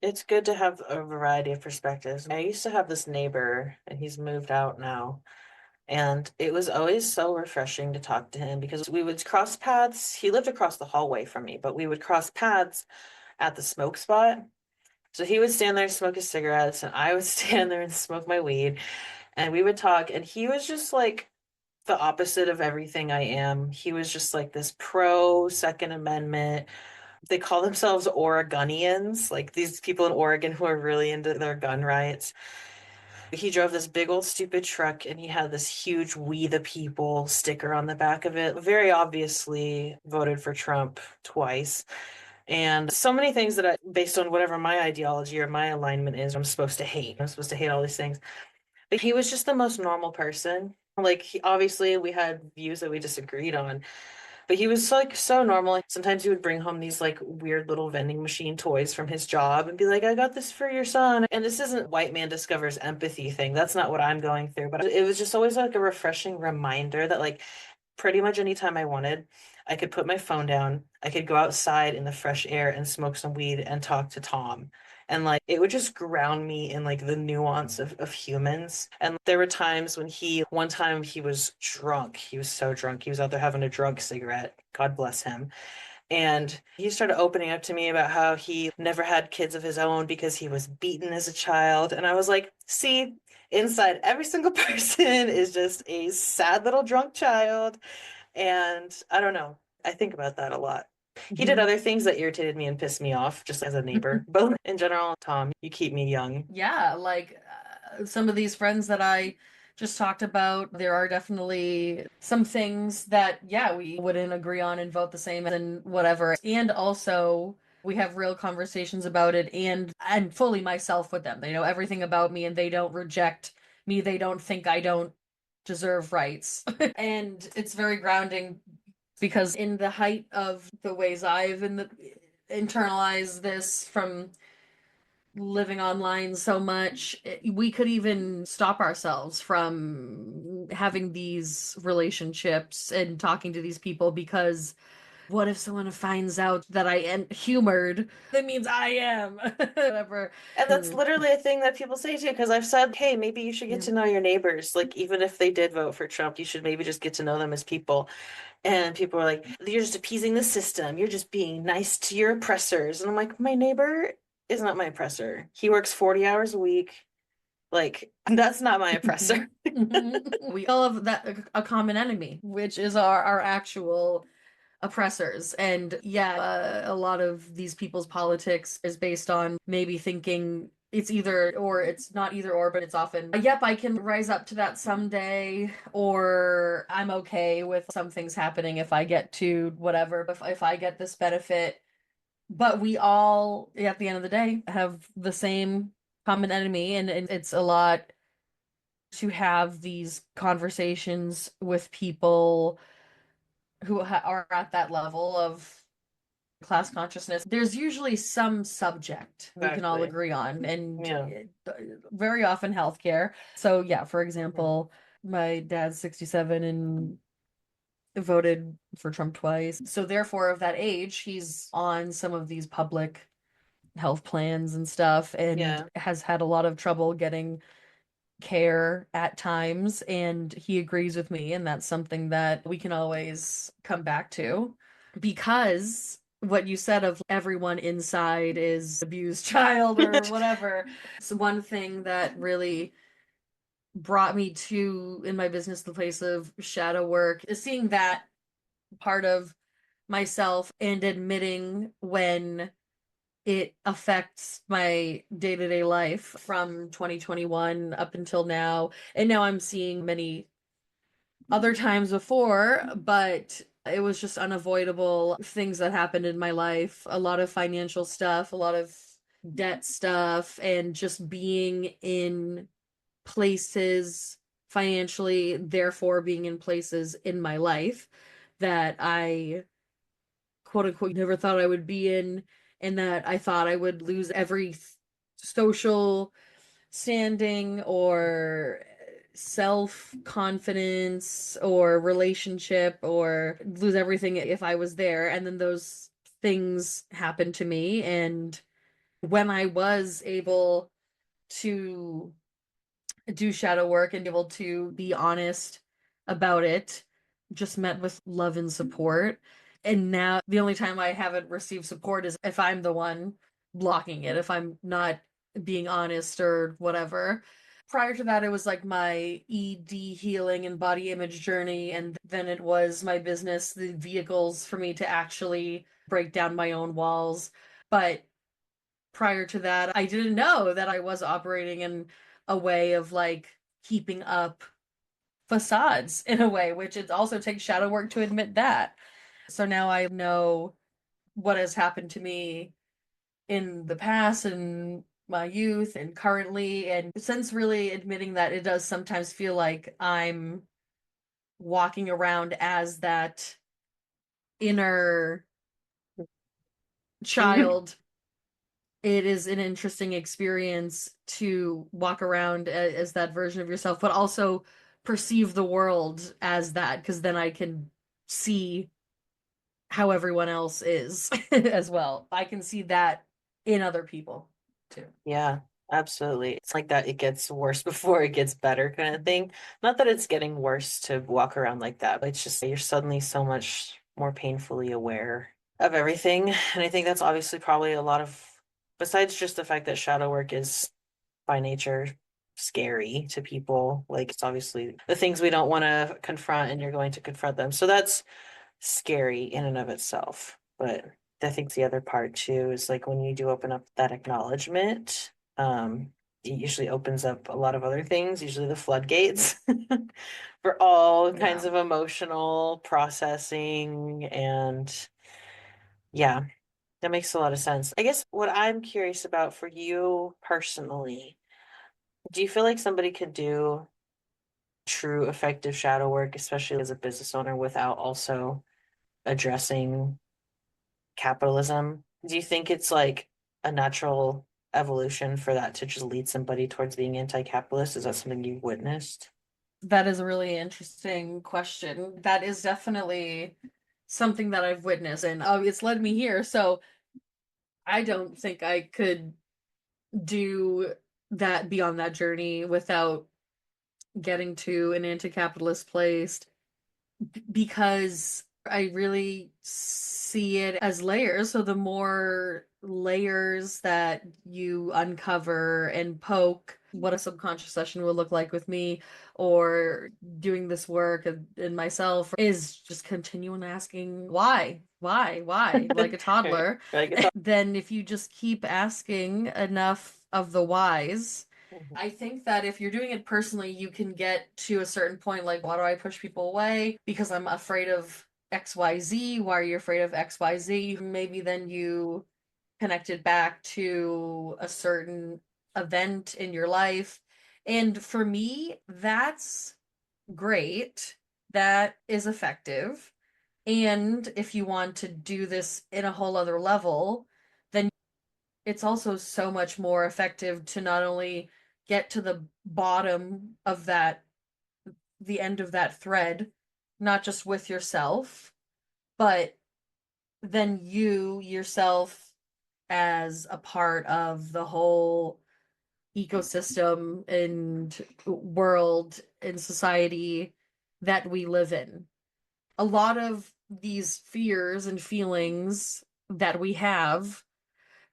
It's good to have a variety of perspectives. I used to have this neighbor, and he's moved out now. And it was always so refreshing to talk to him because we would cross paths. He lived across the hallway from me, but we would cross paths at the smoke spot. So he would stand there and smoke his cigarettes, and I would stand there and smoke my weed, and we would talk. And he was just like the opposite of everything I am. He was just like this pro Second Amendment. They call themselves Oregonians, like these people in Oregon who are really into their gun rights. He drove this big old stupid truck and he had this huge "We the People" sticker on the back of it. Very obviously voted for Trump twice. And so many things that based on whatever my ideology or my alignment is, I'm supposed to hate. I'm supposed to hate all these things. But he was just the most normal person. Like, obviously, we had views that we disagreed on, but he was like so normal. Sometimes he would bring home these like weird little vending machine toys from his job and be like, I got this for your son. And this isn't white man discovers empathy thing. That's not what I'm going through. But it was just always like a refreshing reminder that like pretty much anytime I wanted, I could put my phone down, I could go outside in the fresh air and smoke some weed and talk to Tom. And like it would just ground me in like the nuance of humans. And there were times when one time he was drunk. He was so drunk. He was out there having a drug cigarette. God bless him. And he started opening up to me about how he never had kids of his own because he was beaten as a child. And I was like, see, inside every single person is just a sad little drunk child. And I don't know. I think about that a lot. He did other things that irritated me and pissed me off just as a neighbor. But in general, Tom, you keep me young. Yeah, like some of these friends that I just talked about, there are definitely some things that, yeah, we wouldn't agree on and vote the same and whatever. And also, we have real conversations about it, and I'm fully myself with them. They know everything about me and they don't reject me. They don't think I don't deserve rights. And it's very grounding because in the height of the ways internalized this from living online so much, we could even stop ourselves from having these relationships and talking to these people because what if someone finds out that I am humored? That means I am. Whatever. And that's literally a thing that people say too, because I've said, hey, maybe you should get to know your neighbors. Like, even if they did vote for Trump, you should maybe just get to know them as people. And people are like, you're just appeasing the system. You're just being nice to your oppressors. And I'm like, my neighbor is not my oppressor. He works 40 hours a week. Like, that's not my oppressor. We all have that a common enemy, which is our actual oppressors. And yeah, a lot of these people's politics is based on maybe thinking it's either or, it's not either or, but it's often, yep, I can rise up to that someday, or I'm okay with some things happening if I get to whatever, if I get this benefit. But we all, at the end of the day, have the same common enemy, and it's a lot to have these conversations with people who are at that level of class consciousness. There's usually some subject we can all Exactly. agree on, and Yeah. very often healthcare. So yeah, for example, my dad's 67 and voted for Trump twice. So therefore, of that age, he's on some of these public health plans and stuff, and Yeah. has had a lot of trouble getting care at times, and he agrees with me, and that's something that we can always come back to, because what you said of everyone inside is abused child or whatever. It's one thing that really brought me to, in my business, the place of shadow work, is seeing that part of myself and admitting when it affects my day-to-day life from 2021 up until now. And now I'm seeing many other times before, but it was just unavoidable things that happened in my life. A lot of financial stuff, a lot of debt stuff, and just being in places financially, therefore being in places in my life that I quote unquote never thought I would be in, and that I thought I would lose every social standing or self-confidence or relationship, or lose everything if I was there. And then those things happened to me. And when I was able to do shadow work and able to be honest about it, just met with love and support. And now the only time I haven't received support is if I'm the one blocking it, if I'm not being honest or whatever. Prior to that, it was like my ED healing and body image journey. And then it was my business, the vehicles for me to actually break down my own walls. But prior to that, I didn't know that I was operating in a way of like keeping up facades in a way, which it also takes shadow work to admit that. So now I know what has happened to me in the past and my youth and currently. And since really admitting that, it does sometimes feel like I'm walking around as that inner child. It is an interesting experience to walk around as that version of yourself, but also perceive the world as that, because then I can see how everyone else is as well. I can see that in other people too. Yeah, absolutely. It's like that it gets worse before it gets better kind of thing. Not that it's getting worse to walk around like that, but it's just you're suddenly so much more painfully aware of everything. And I think that's obviously probably a lot of, besides just the fact that shadow work is by nature scary to people, like it's obviously the things we don't want to confront and you're going to confront them. So that's scary in and of itself. But I think the other part too is like when you do open up that acknowledgement, it usually opens up a lot of other things, usually the floodgates for all kinds Yeah. of emotional processing. And yeah, that makes a lot of sense. I guess what I'm curious about for you personally, do you feel like somebody could do true effective shadow work, especially as a business owner, without also addressing capitalism? Do you think it's like a natural evolution for that to just lead somebody towards being anti-capitalist? Is that something you've witnessed? That is a really interesting question. That is definitely something that I've witnessed, and it's led me here. So I don't think I could do that, be on that journey without getting to an anti-capitalist place, because I really see it as layers. So the more layers that you uncover and poke, what a subconscious session will look like with me, or doing this work in myself, is just continuing asking why, like a toddler. Like it's all. Then if you just keep asking enough of the whys, Mhm. I think that if you're doing it personally, you can get to a certain point, like, why do I push people away? Because I'm afraid of XYZ. Why are you afraid of XYZ? Maybe then you connected back to a certain event in your life. And for me, that's great. That is effective. And if you want to do this in a whole other level, then it's also so much more effective to not only get to the bottom of that, the end of that thread, not just with yourself, but then you yourself as a part of the whole ecosystem and world and society that we live in. A lot of these fears and feelings that we have,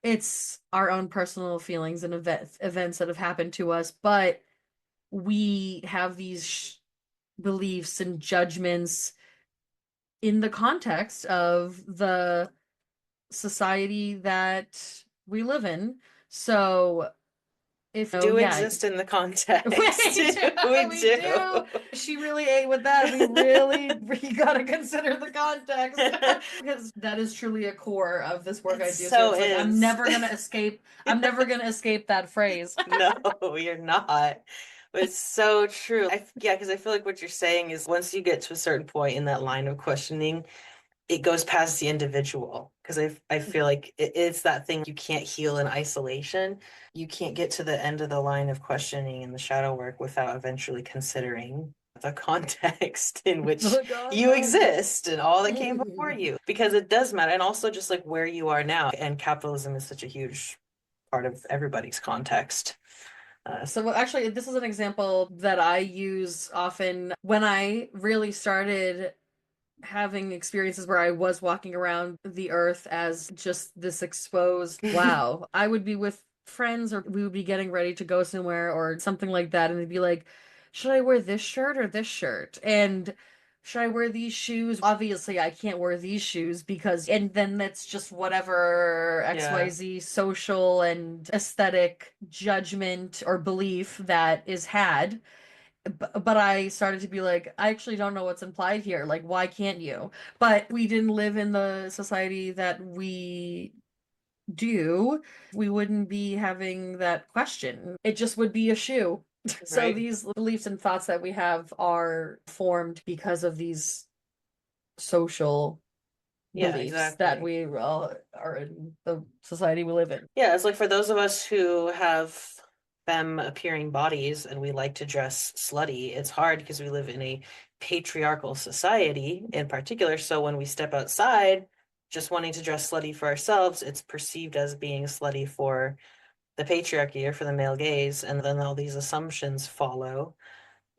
it's our own personal feelings and events that have happened to us, but we have these beliefs and judgments in the context of the society that we live in. So if, oh Do yeah, exist in the we context. do, We we do. do. She really ate with that. We gotta consider the context because that is truly a core of this work It I do. So so it's like I'm is. never gonna escape. I'm never gonna escape that phrase. No, you're not. But it's so true. Yeah, because I feel like what you're saying is once you get to a certain point in that line of questioning, it goes past the individual. Because I feel like it's that thing you can't heal in isolation. You can't get to the end of the line of questioning in the shadow work without eventually considering the context in which The you context. exist and all that came before you. Because it does matter. And also just like where you are now. And capitalism is such a huge part of everybody's context. So well, actually, this is an example that I use often when I really started having experiences where I was walking around the earth as just this exposed wow. I would be with friends, or we would be getting ready to go somewhere or something like that, and they'd be like, should I wear this shirt or this shirt? And should I wear these shoes? Obviously, I can't wear these shoes because, and then that's just whatever Yeah. XYZ social and aesthetic judgment or belief that is had. But I started to be like, I actually don't know what's implied here. Like, why can't you? But we didn't live in the society that we do. We wouldn't be having that question. It just would be a shoe. So Right. these beliefs and thoughts that we have are formed because of these social Yeah, beliefs that exactly. we are in the society we live in. Yeah, it's like for those of us who have femme appearing bodies and we like to dress slutty, it's hard because we live in a patriarchal society in particular. So when we step outside, just wanting to dress slutty for ourselves, it's perceived as being slutty for the patriarchy or for the male gaze. And then all these assumptions follow.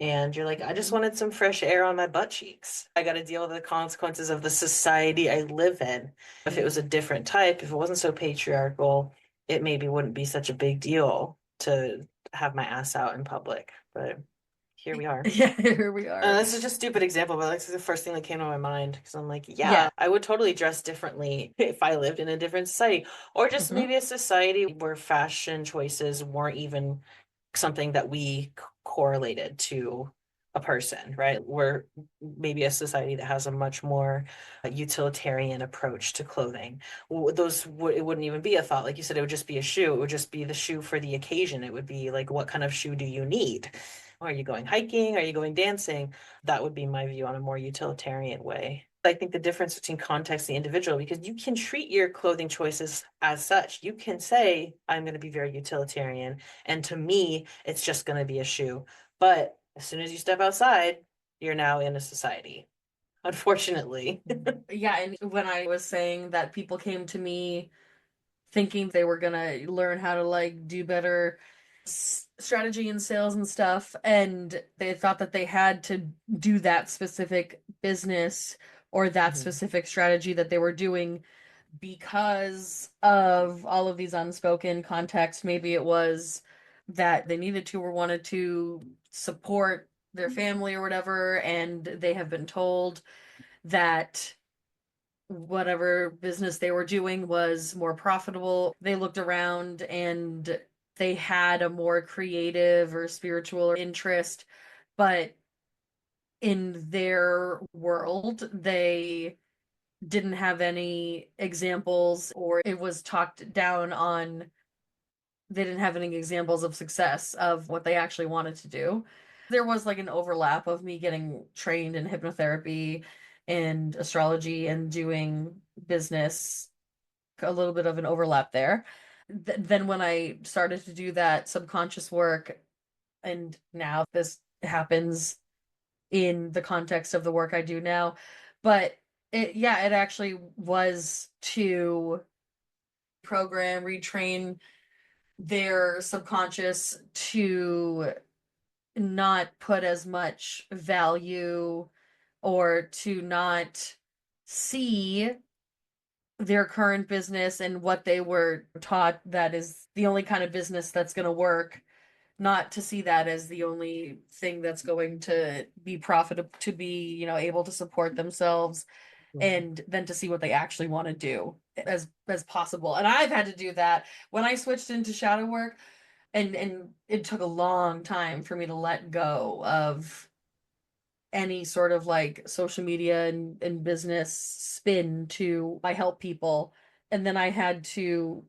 And you're like, I just Mhm. wanted some fresh air on my butt cheeks. I got to deal with the consequences of the society I live in. If it was a different type, if it wasn't so patriarchal, it maybe wouldn't be such a big deal to have my ass out in public. But here we are. Yeah, here we are. This is just a stupid example, but that's the first thing that came to my mind because I'm like, Yeah. yeah, I would totally dress differently if I lived in a different society, or just Hmm. maybe a society where fashion choices weren't even something that we correlated to a person, right? We're maybe a society that has a much more utilitarian approach to clothing. It wouldn't even be a thought. Like you said, it would just be a shoe. It would just be the shoe for the occasion. It would be like, what kind of shoe do you need? Are you going hiking? Are you going dancing? That would be my view on a more utilitarian way. I think the difference between context and the individual, because you can treat your clothing choices as such. You can say, I'm going to be very utilitarian. And to me, it's just going to be a shoe. But as soon as you step outside, you're now in a society, unfortunately. Yeah, and when I was saying that people came to me thinking they were gonna learn how to like do better strategy and sales and stuff, and they thought that they had to do that specific business or that Mhm. specific strategy that they were doing because of all of these unspoken contexts. Maybe it was that they needed to or wanted to support their family or whatever, and they have been told that whatever business they were doing was more profitable. They looked around and they had a more creative or spiritual interest, but in their world, they didn't have any examples, or it was talked down on. They didn't have any examples of success of what they actually wanted to do. There was like an overlap of me getting trained in hypnotherapy and astrology and doing business, a little bit of an overlap there. Then when I started to do that subconscious work, and now this happens in the context of the work I do now, but yeah, it actually was to program, retrain their subconscious to not put as much value or to not see their current business and what they were taught that is the only kind of business that's going to work, not to see that as the only thing that's going to be profitable, to be, able to support themselves, and then to see what they actually want to do as possible. And I've had to do that when I switched into shadow work, and it took a long time for me to let go of any sort of like social media and business spin to I help people. And then I had to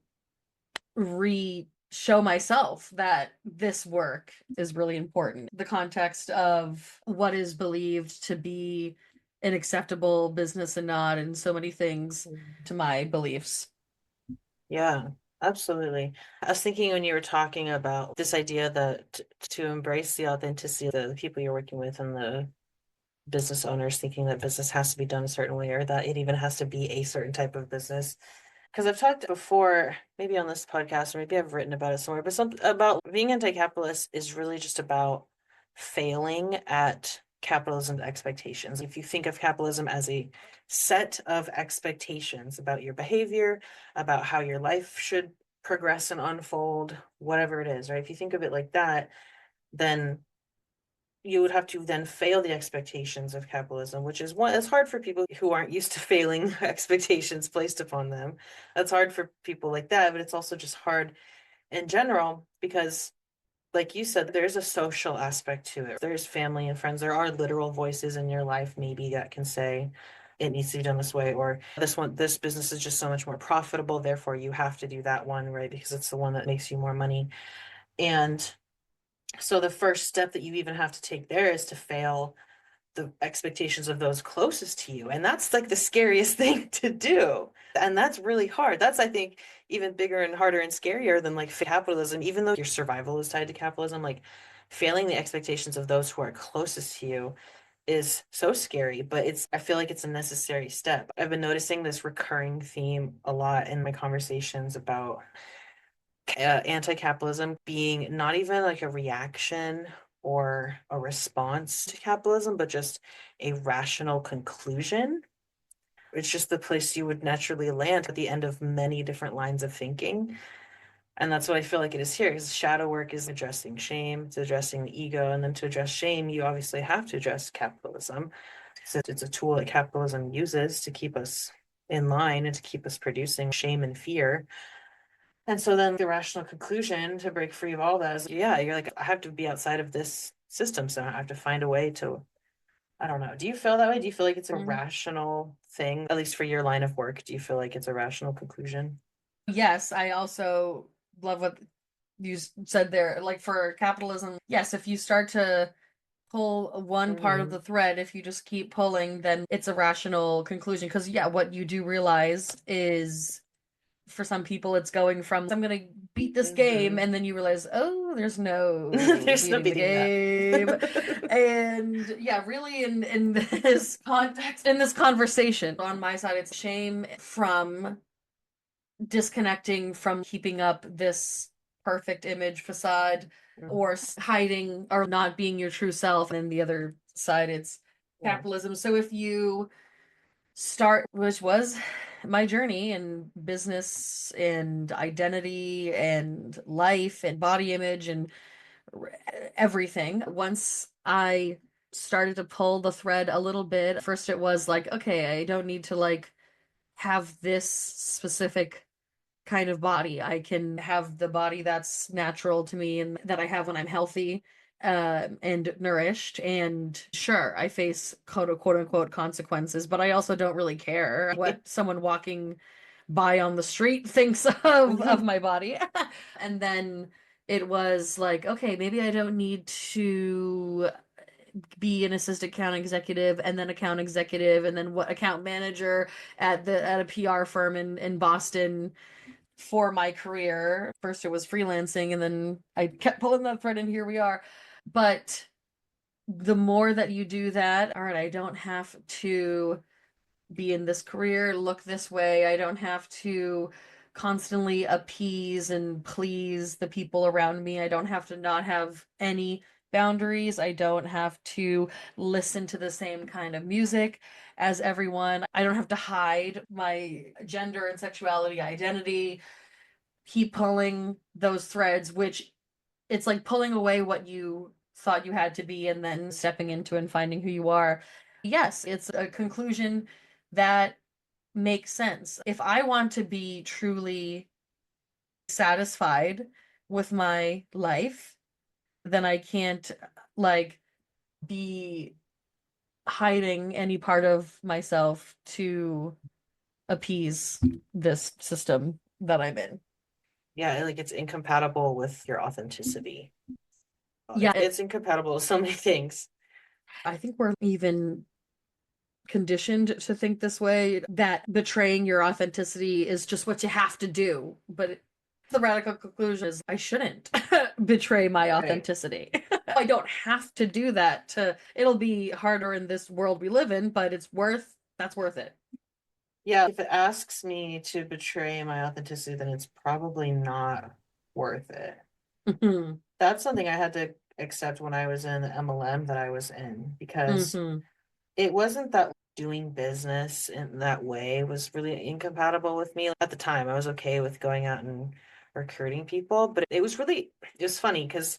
re show myself that this work is really important. The context of what is believed to be an acceptable business and not, and so many things to my beliefs. Yeah, absolutely. I was thinking when you were talking about this idea that to embrace the authenticity of the people you're working with and the business owners thinking that business has to be done a certain way or that it even has to be a certain type of business. Because I've talked before, maybe on this podcast, or maybe I've written about it somewhere, but something about being anti-capitalist is really just about failing at capitalism's expectations. If you think of capitalism as a set of expectations about your behavior, about how your life should progress and unfold, whatever it is, right? If you think of it like that, then you would have to then fail the expectations of capitalism, which is one, it's hard for people who aren't used to failing expectations placed upon them. That's hard for people like that, but it's also just hard in general because, like you said, there's a social aspect to it. There's family and friends. There are literal voices in your life maybe that can say it needs to be done this way, or this business is just so much more profitable, therefore you have to do that one, right? Because it's the one that makes you more money. And so the first step that you even have to take there is to fail the expectations of those closest to you. And that's like the scariest thing to do. And that's really hard. That's, I think, even bigger and harder and scarier than like capitalism, even though your survival is tied to capitalism, like failing the expectations of those who are closest to you is so scary, but I feel like it's a necessary step. I've been noticing this recurring theme a lot in my conversations about anti-capitalism being not even like a reaction or a response to capitalism, but just a rational conclusion. It's just the place you would naturally land at the end of many different lines of thinking. And that's what I feel like it is here, because shadow work is addressing shame, it's addressing the ego. And then to address shame, you obviously have to address capitalism. So it's a tool that capitalism uses to keep us in line and to keep us producing shame and fear. And so then the rational conclusion to break free of all that is, yeah, you're like, I have to be outside of this system. So I have to find a way to, I don't know. Do you feel that way? Do you feel like it's a rational thing, at least for your line of work? Do you feel like it's a rational conclusion? Yes, I also love what you said there. Like for capitalism, yes, if you start to pull one part of the thread, if you just keep pulling, then it's a rational conclusion. Because, yeah, what you do realize is for some people, it's going from, I'm going to beat this game, and then you realize, oh, there's no There's no beating the game. And yeah, really in this context, in this conversation, on my side, it's shame from disconnecting from keeping up this perfect image facade or hiding or not being your true self. And the other side, it's capitalism. So if you start, which was my journey in business and identity and life and body image and everything, once I started to pull the thread a little bit, first it was like, okay, I don't need to like have this specific kind of body. I can have the body that's natural to me and that I have when I'm healthy and nourished. And sure, I face quote unquote consequences, but I also don't really care what someone walking by on the street thinks of my body. And then it was like, okay, maybe I don't need to be an assistant account executive and then account executive and then what account manager at a PR firm in Boston for my career. First it was freelancing and then I kept pulling that thread and here we are. But the more that you do that, all right, I don't have to be in this career, look this way. I don't have to constantly appease and please the people around me. I don't have to not have any boundaries. I don't have to listen to the same kind of music as everyone. I don't have to hide my gender and sexuality identity. Keep pulling those threads, which it's like pulling away what you thought you had to be and then stepping into and finding who you are. Yes, it's a conclusion that makes sense. If I want to be truly satisfied with my life, then I can't like be hiding any part of myself to appease this system that I'm in. Yeah, like it's incompatible with your authenticity. Yeah, It's incompatible with so many things. I think we're even conditioned to think this way, that betraying your authenticity is just what you have to do. But the radical conclusion is I shouldn't betray my authenticity. I don't have to do that to, it'll be harder in this world we live in, but that's worth it. Yeah, if it asks me to betray my authenticity, then it's probably not worth it. Mm-hmm. That's something I had to accept when I was in the MLM that I was in, because it wasn't that doing business in that way was really incompatible with me. At the time, I was okay with going out and recruiting people, but it was funny because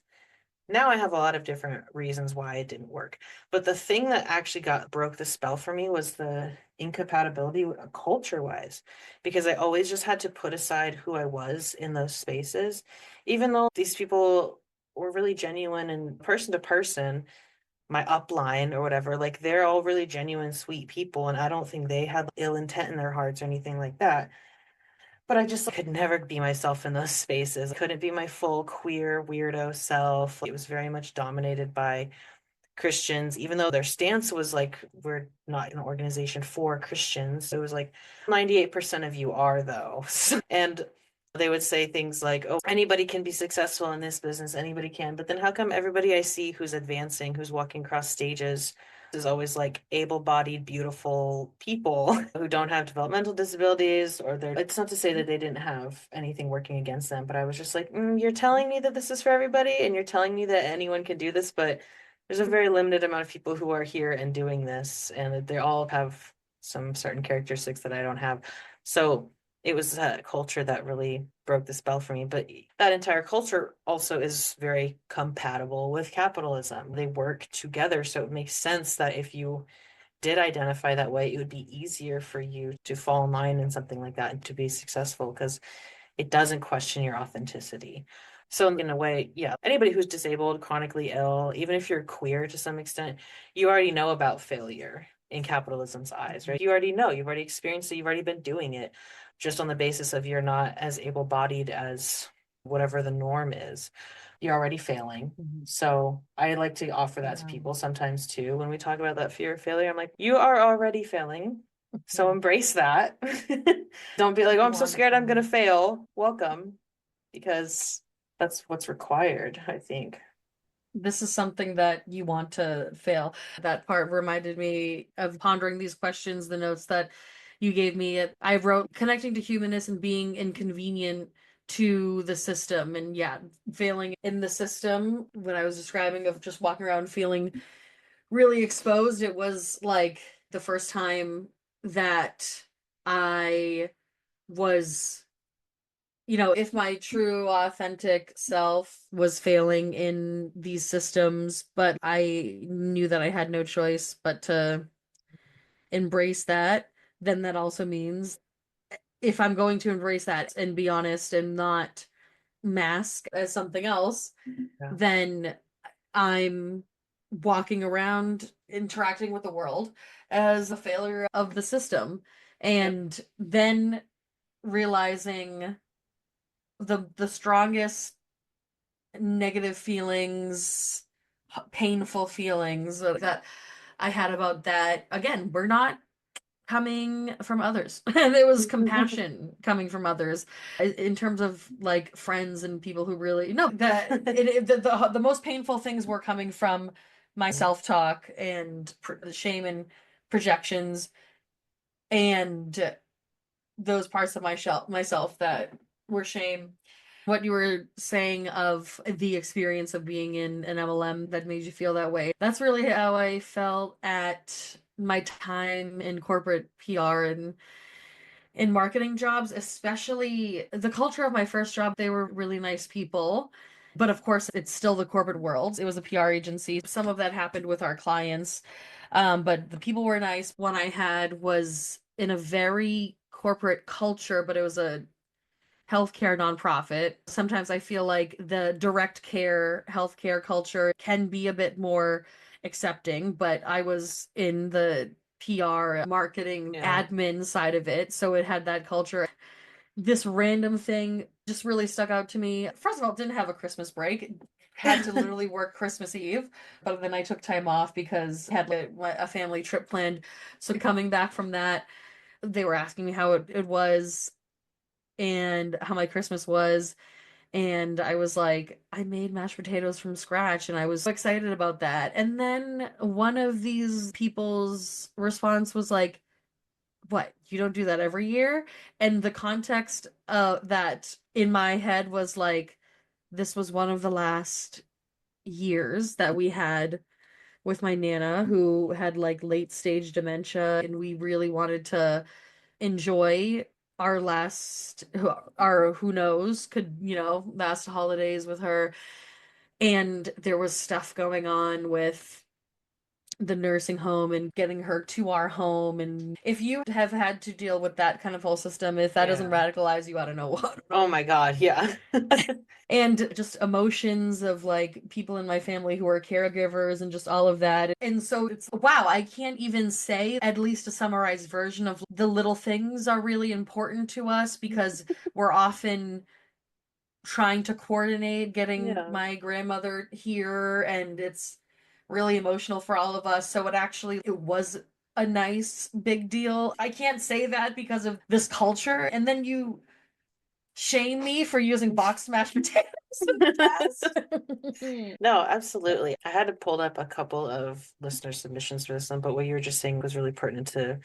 now I have a lot of different reasons why it didn't work. But the thing that actually broke the spell for me was the incompatibility culture-wise, because I always just had to put aside who I was in those spaces, even though these people were really genuine and person to person, my upline or whatever, like they're all really genuine, sweet people, and I don't think they had ill intent in their hearts or anything like that. But I just could never be myself in those spaces. I couldn't be my full queer weirdo self. It was very much dominated by Christians, even though their stance was like, we're not an organization for Christians. It was like 98% of you are, though. And they would say things like, oh, anybody can be successful in this business, anybody can. But then how come everybody I see who's advancing, who's walking across stages, is always like able-bodied, beautiful people who don't have developmental disabilities, or it's not to say that they didn't have anything working against them, but I was just like, you're telling me that this is for everybody, and you're telling me that anyone can do this, but there's a very limited amount of people who are here and doing this, and that they all have some certain characteristics that I don't have. So it was a culture that really broke the spell for me. But that entire culture also is very compatible with capitalism. They work together. So it makes sense that if you did identify that way, it would be easier for you to fall in line in something like that and to be successful because it doesn't question your authenticity. So in a way, yeah, anybody who's disabled, chronically ill, even if you're queer to some extent, you already know about failure in capitalism's eyes, right? You already know, you've already experienced it, you've already been doing it, just on the basis of you're not as able-bodied as whatever the norm is. You're already failing. So I like to offer that to people sometimes too. When we talk about that fear of failure, I'm like, you are already failing. So embrace that. Don't be like, oh, I'm so scared I'm going to fail. Welcome. Because that's what's required, I think. This is something that you want to fail. That part reminded me of pondering these questions, the notes that you gave me. I wrote connecting to humanness and being inconvenient to the system. And yeah, failing in the system, when I was describing of just walking around feeling really exposed, it was like the first time that I was, if my true authentic self was failing in these systems, but I knew that I had no choice but to embrace that, then that also means if I'm going to embrace that and be honest and not mask as something else, then I'm walking around interacting with the world as a failure of the system. And then realizing the strongest negative feelings, painful feelings that I had about that, again, were not coming from others. And it was compassion coming from others in terms of like friends and people who really no that the most painful things were coming from my self-talk and shame and projections and those parts of myself that were shame. What you were saying of the experience of being in an MLM that made you feel that way. That's really how I felt at my time in corporate PR and in marketing jobs, especially the culture of my first job. They were really nice people. But of course, it's still the corporate world. It was a PR agency. Some of that happened with our clients. But the people were nice. One I had was in a very corporate culture, but it was a healthcare nonprofit. Sometimes I feel like the direct care healthcare culture can be a bit more accepting, but I was in the PR marketing admin side of it, so it had that culture. This random thing just really stuck out to me. First of all, didn't have a Christmas break. Had to literally work Christmas Eve, but then I took time off because I had a family trip planned. So coming back from that, they were asking me how it was and how my Christmas was. And I was like, I made mashed potatoes from scratch, and I was so excited about that. And then one of these people's response was like, what, you don't do that every year? And the context that in my head was like, this was one of the last years that we had with my Nana who had like late stage dementia, and we really wanted to enjoy our last our who knows could last holidays with her. And there was stuff going on with the nursing home and getting her to our home. And if you have had to deal with that kind of whole system, if that doesn't radicalize you, I don't know what. Oh my God, yeah. And just emotions of like people in my family who are caregivers and just all of that. And so it's wow, I can't even say at least a summarized version of the little things are really important to us because we're often trying to coordinate getting my grandmother here, and it's really emotional for all of us. So it was a nice big deal. I can't say that because of this culture. And then you shame me for using boxed mashed potatoes in the past. No, absolutely. I had to pull up a couple of listener submissions for this one, but what you were just saying was really pertinent to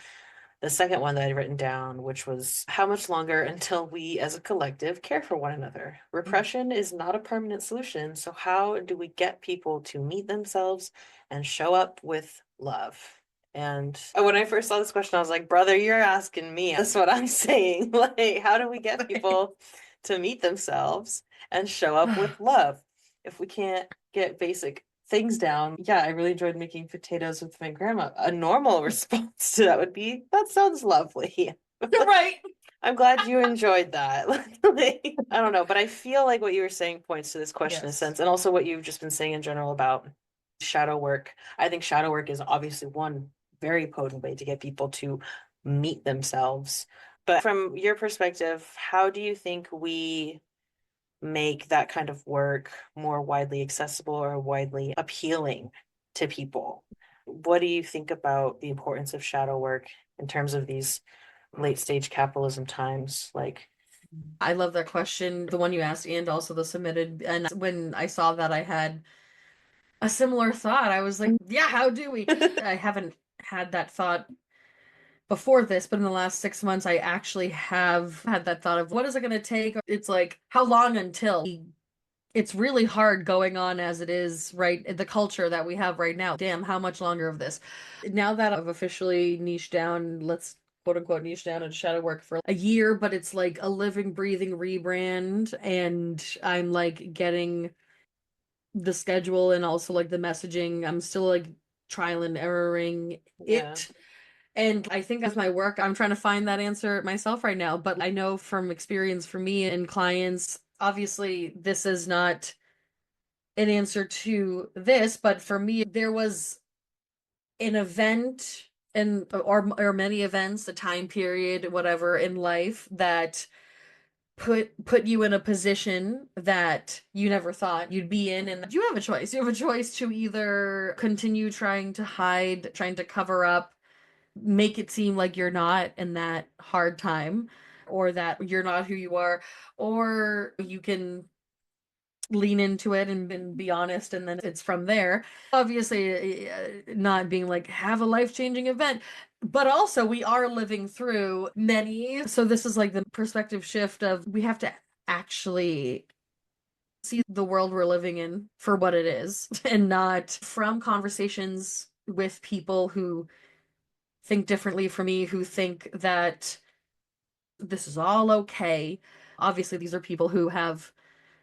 the second one that I'd written down, which was how much longer until we as a collective care for one another? Repression is not a permanent solution. So how do we get people to meet themselves and show up with love? And when I first saw this question, I was like, brother, you're asking me. That's what I'm saying. Like, how do we get people to meet themselves and show up with love. If we can't get basic things down, yeah, I really enjoyed making potatoes with my grandma. A normal response to that would be, that sounds lovely. You're right. I'm glad you enjoyed that. Like, I don't know, but I feel like what you were saying points to this question in a Yes. sense, and also what you've just been saying in general about shadow work. I think shadow work is obviously one very potent way to get people to meet themselves. But from your perspective, how do you think we make that kind of work more widely accessible or widely appealing to people? What do you think about the importance of shadow work in terms of these late stage capitalism times? Like, I love that question, the one you asked, and also the submitted. And when I saw that, I had a similar thought. I was like, yeah, how do we? I haven't had that thought before this, but in the last 6 months, I actually have had that thought of what is it going to take? It's like, how long until? It's really hard going on as it is, right? The culture that we have right now. Damn, how much longer of this? Now that I've officially niched down, let's quote unquote niche down in shadow work for a year, but it's like a living, breathing rebrand. And I'm like getting the schedule and also like the messaging. I'm still like trial and erroring yeah. it. And I think as my work, I'm trying to find that answer myself right now. But I know from experience for me and clients, obviously, this is not an answer to this, but for me, there was an event and or many events, a time period, whatever in life that put you in a position that you never thought you'd be in, and you have a choice. You have a choice to either continue trying to hide, trying to cover up, make it seem like you're not in that hard time or that you're not who you are, or you can lean into it and be honest, and then it's from there. Obviously, not being like have a life-changing event, but also we are living through many. So this is like the perspective shift of we have to actually see the world we're living in for what it is and not from conversations with people who think differently from me, who think that this is all okay. Obviously, these are people who have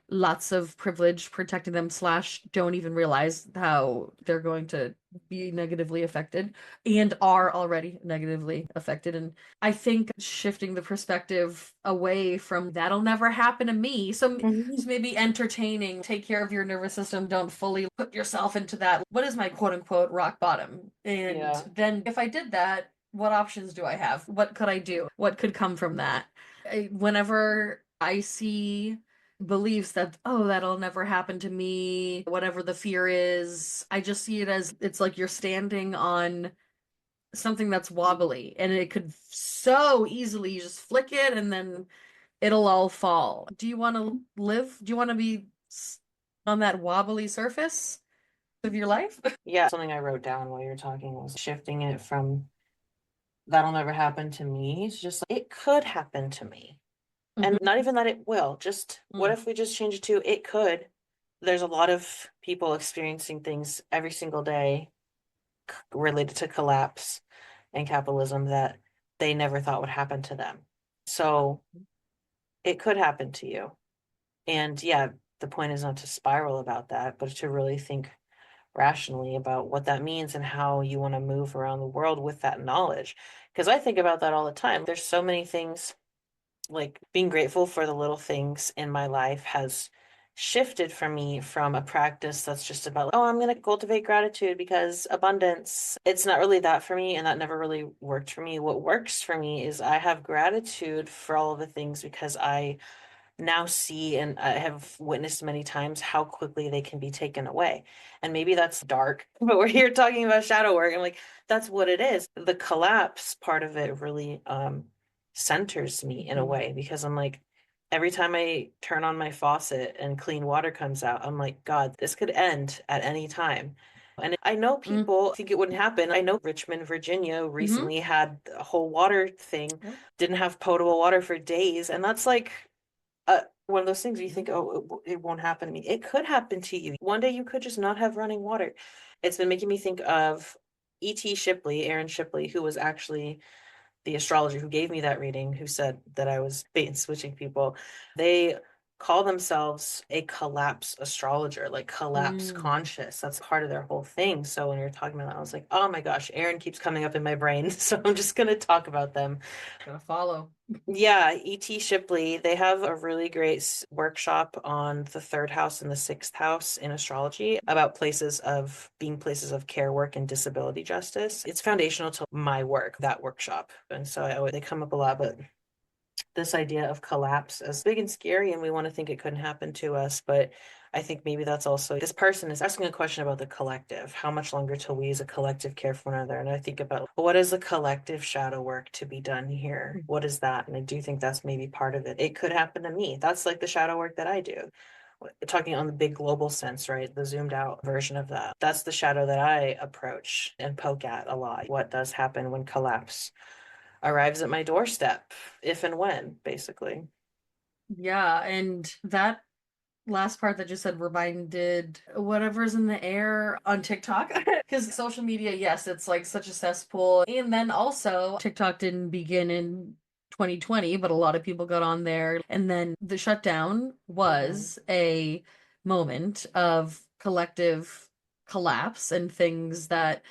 lots of privilege protecting them slash don't even realize how they're going to be negatively affected and are already negatively affected. And I think shifting the perspective away from that'll never happen to me. So maybe entertaining, take care of your nervous system, don't fully put yourself into that. What is my quote unquote rock bottom? And Yeah. then if I did that, what options do I have? What could I do? What could come from that? Whenever I see beliefs that, oh, that'll never happen to me, whatever the fear is, I just see it as it's like you're standing on something that's wobbly and it could so easily just flick it and then it'll all fall. Do you want to live? Do you want to be on that wobbly surface of your life? Yeah, something I wrote down while you were talking was shifting it from that'll never happen to me to just like, it could happen to me. And not even that it will, just what if we just change it to it could? There's a lot of people experiencing things every single day related to collapse and capitalism that they never thought would happen to them. So it could happen to you. And yeah, the point is not to spiral about that, but to really think rationally about what that means and how you want to move around the world with that knowledge. Because I think about that all the time. There's so many things, like being grateful for the little things in my life has shifted for me from a practice that's just about, oh, I'm going to cultivate gratitude because abundance. It's not really that for me, and that never really worked for me. What works for me is I have gratitude for all of the things because I now see and I have witnessed many times how quickly they can be taken away. And maybe that's dark, but we're here talking about shadow work. I'm like, that's what it is. The collapse part of it really centers me in a way, because I'm like, every time I turn on my faucet and clean water comes out, I'm like, God, this could end at any time. And I know people think it wouldn't happen. I know Richmond, Virginia recently had a whole water thing, didn't have potable water for days. And that's like, one of those things where you think, oh, it won't happen to me. It could happen to you. One day you could just not have running water. It's been making me think of E.T. Shipley, Aaron Shipley, who was actually the astrologer who gave me that reading, who said that I was bait and switching people, they call themselves a collapse astrologer, like collapse conscious. That's part of their whole thing. So when you're talking about that, I was like, oh my gosh, Aaron keeps coming up in my brain. So I'm just going to talk about them. Gonna follow. Yeah, E.T. Shipley, they have a really great workshop on the third house and the sixth house in astrology about places of being places of care work and disability justice. It's foundational to my work, that workshop. And so they come up a lot, but this idea of collapse is big and scary, and we want to think it couldn't happen to us. But I think maybe that's also this person is asking a question about the collective. How much longer till we as a collective care for one another? And I think about what is the collective shadow work to be done here? What is that? And I do think that's maybe part of it. It could happen to me. That's like the shadow work that I do. Talking on the big global sense, right? The zoomed out version of that. That's the shadow that I approach and poke at a lot. What does happen when collapse arrives at my doorstep, if and when, basically. Yeah, and that last part that you said reminded whatever's in the air on TikTok. Because social media, yes, it's like such a cesspool. And then also, TikTok didn't begin in 2020, but a lot of people got on there. And then the shutdown was a moment of collective collapse and things that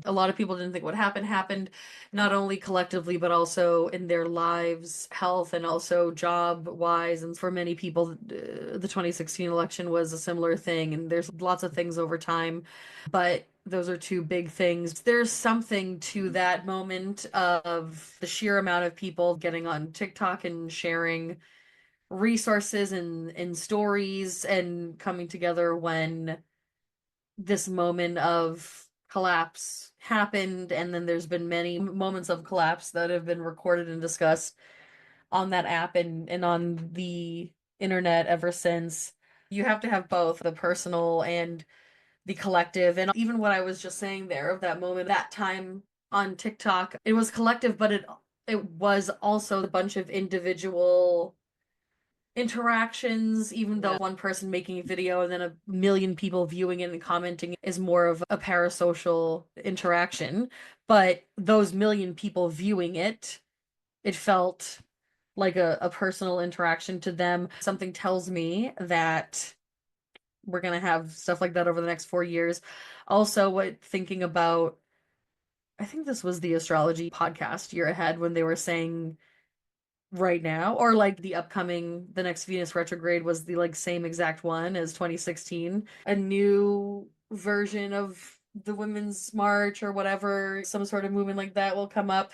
a lot of people didn't think would happen happened, not only collectively but also in their lives, health, and also job wise. And for many people, the 2016 election was a similar thing, and there's lots of things over time, but those are two big things. There's something to that moment of the sheer amount of people getting on TikTok and sharing resources and stories and coming together when this moment of collapse happened. And then there's been many moments of collapse that have been recorded and discussed on that app and on the internet ever since. You have to have both the personal and the collective. And even what I was just saying there of that moment, that time on TikTok, it was collective, but it was also a bunch of individual interactions. Even though one person making a video and then a million people viewing it and commenting is more of a parasocial interaction, but those million people viewing it, it felt like a personal interaction to them. Something tells me that we're gonna have stuff like that over the next 4 years. Also, what thinking about, I think this was the astrology podcast Year Ahead when they were saying right now, or like the next Venus retrograde was the like same exact one as 2016, a new version of the Women's March or whatever, some sort of movement like that will come up.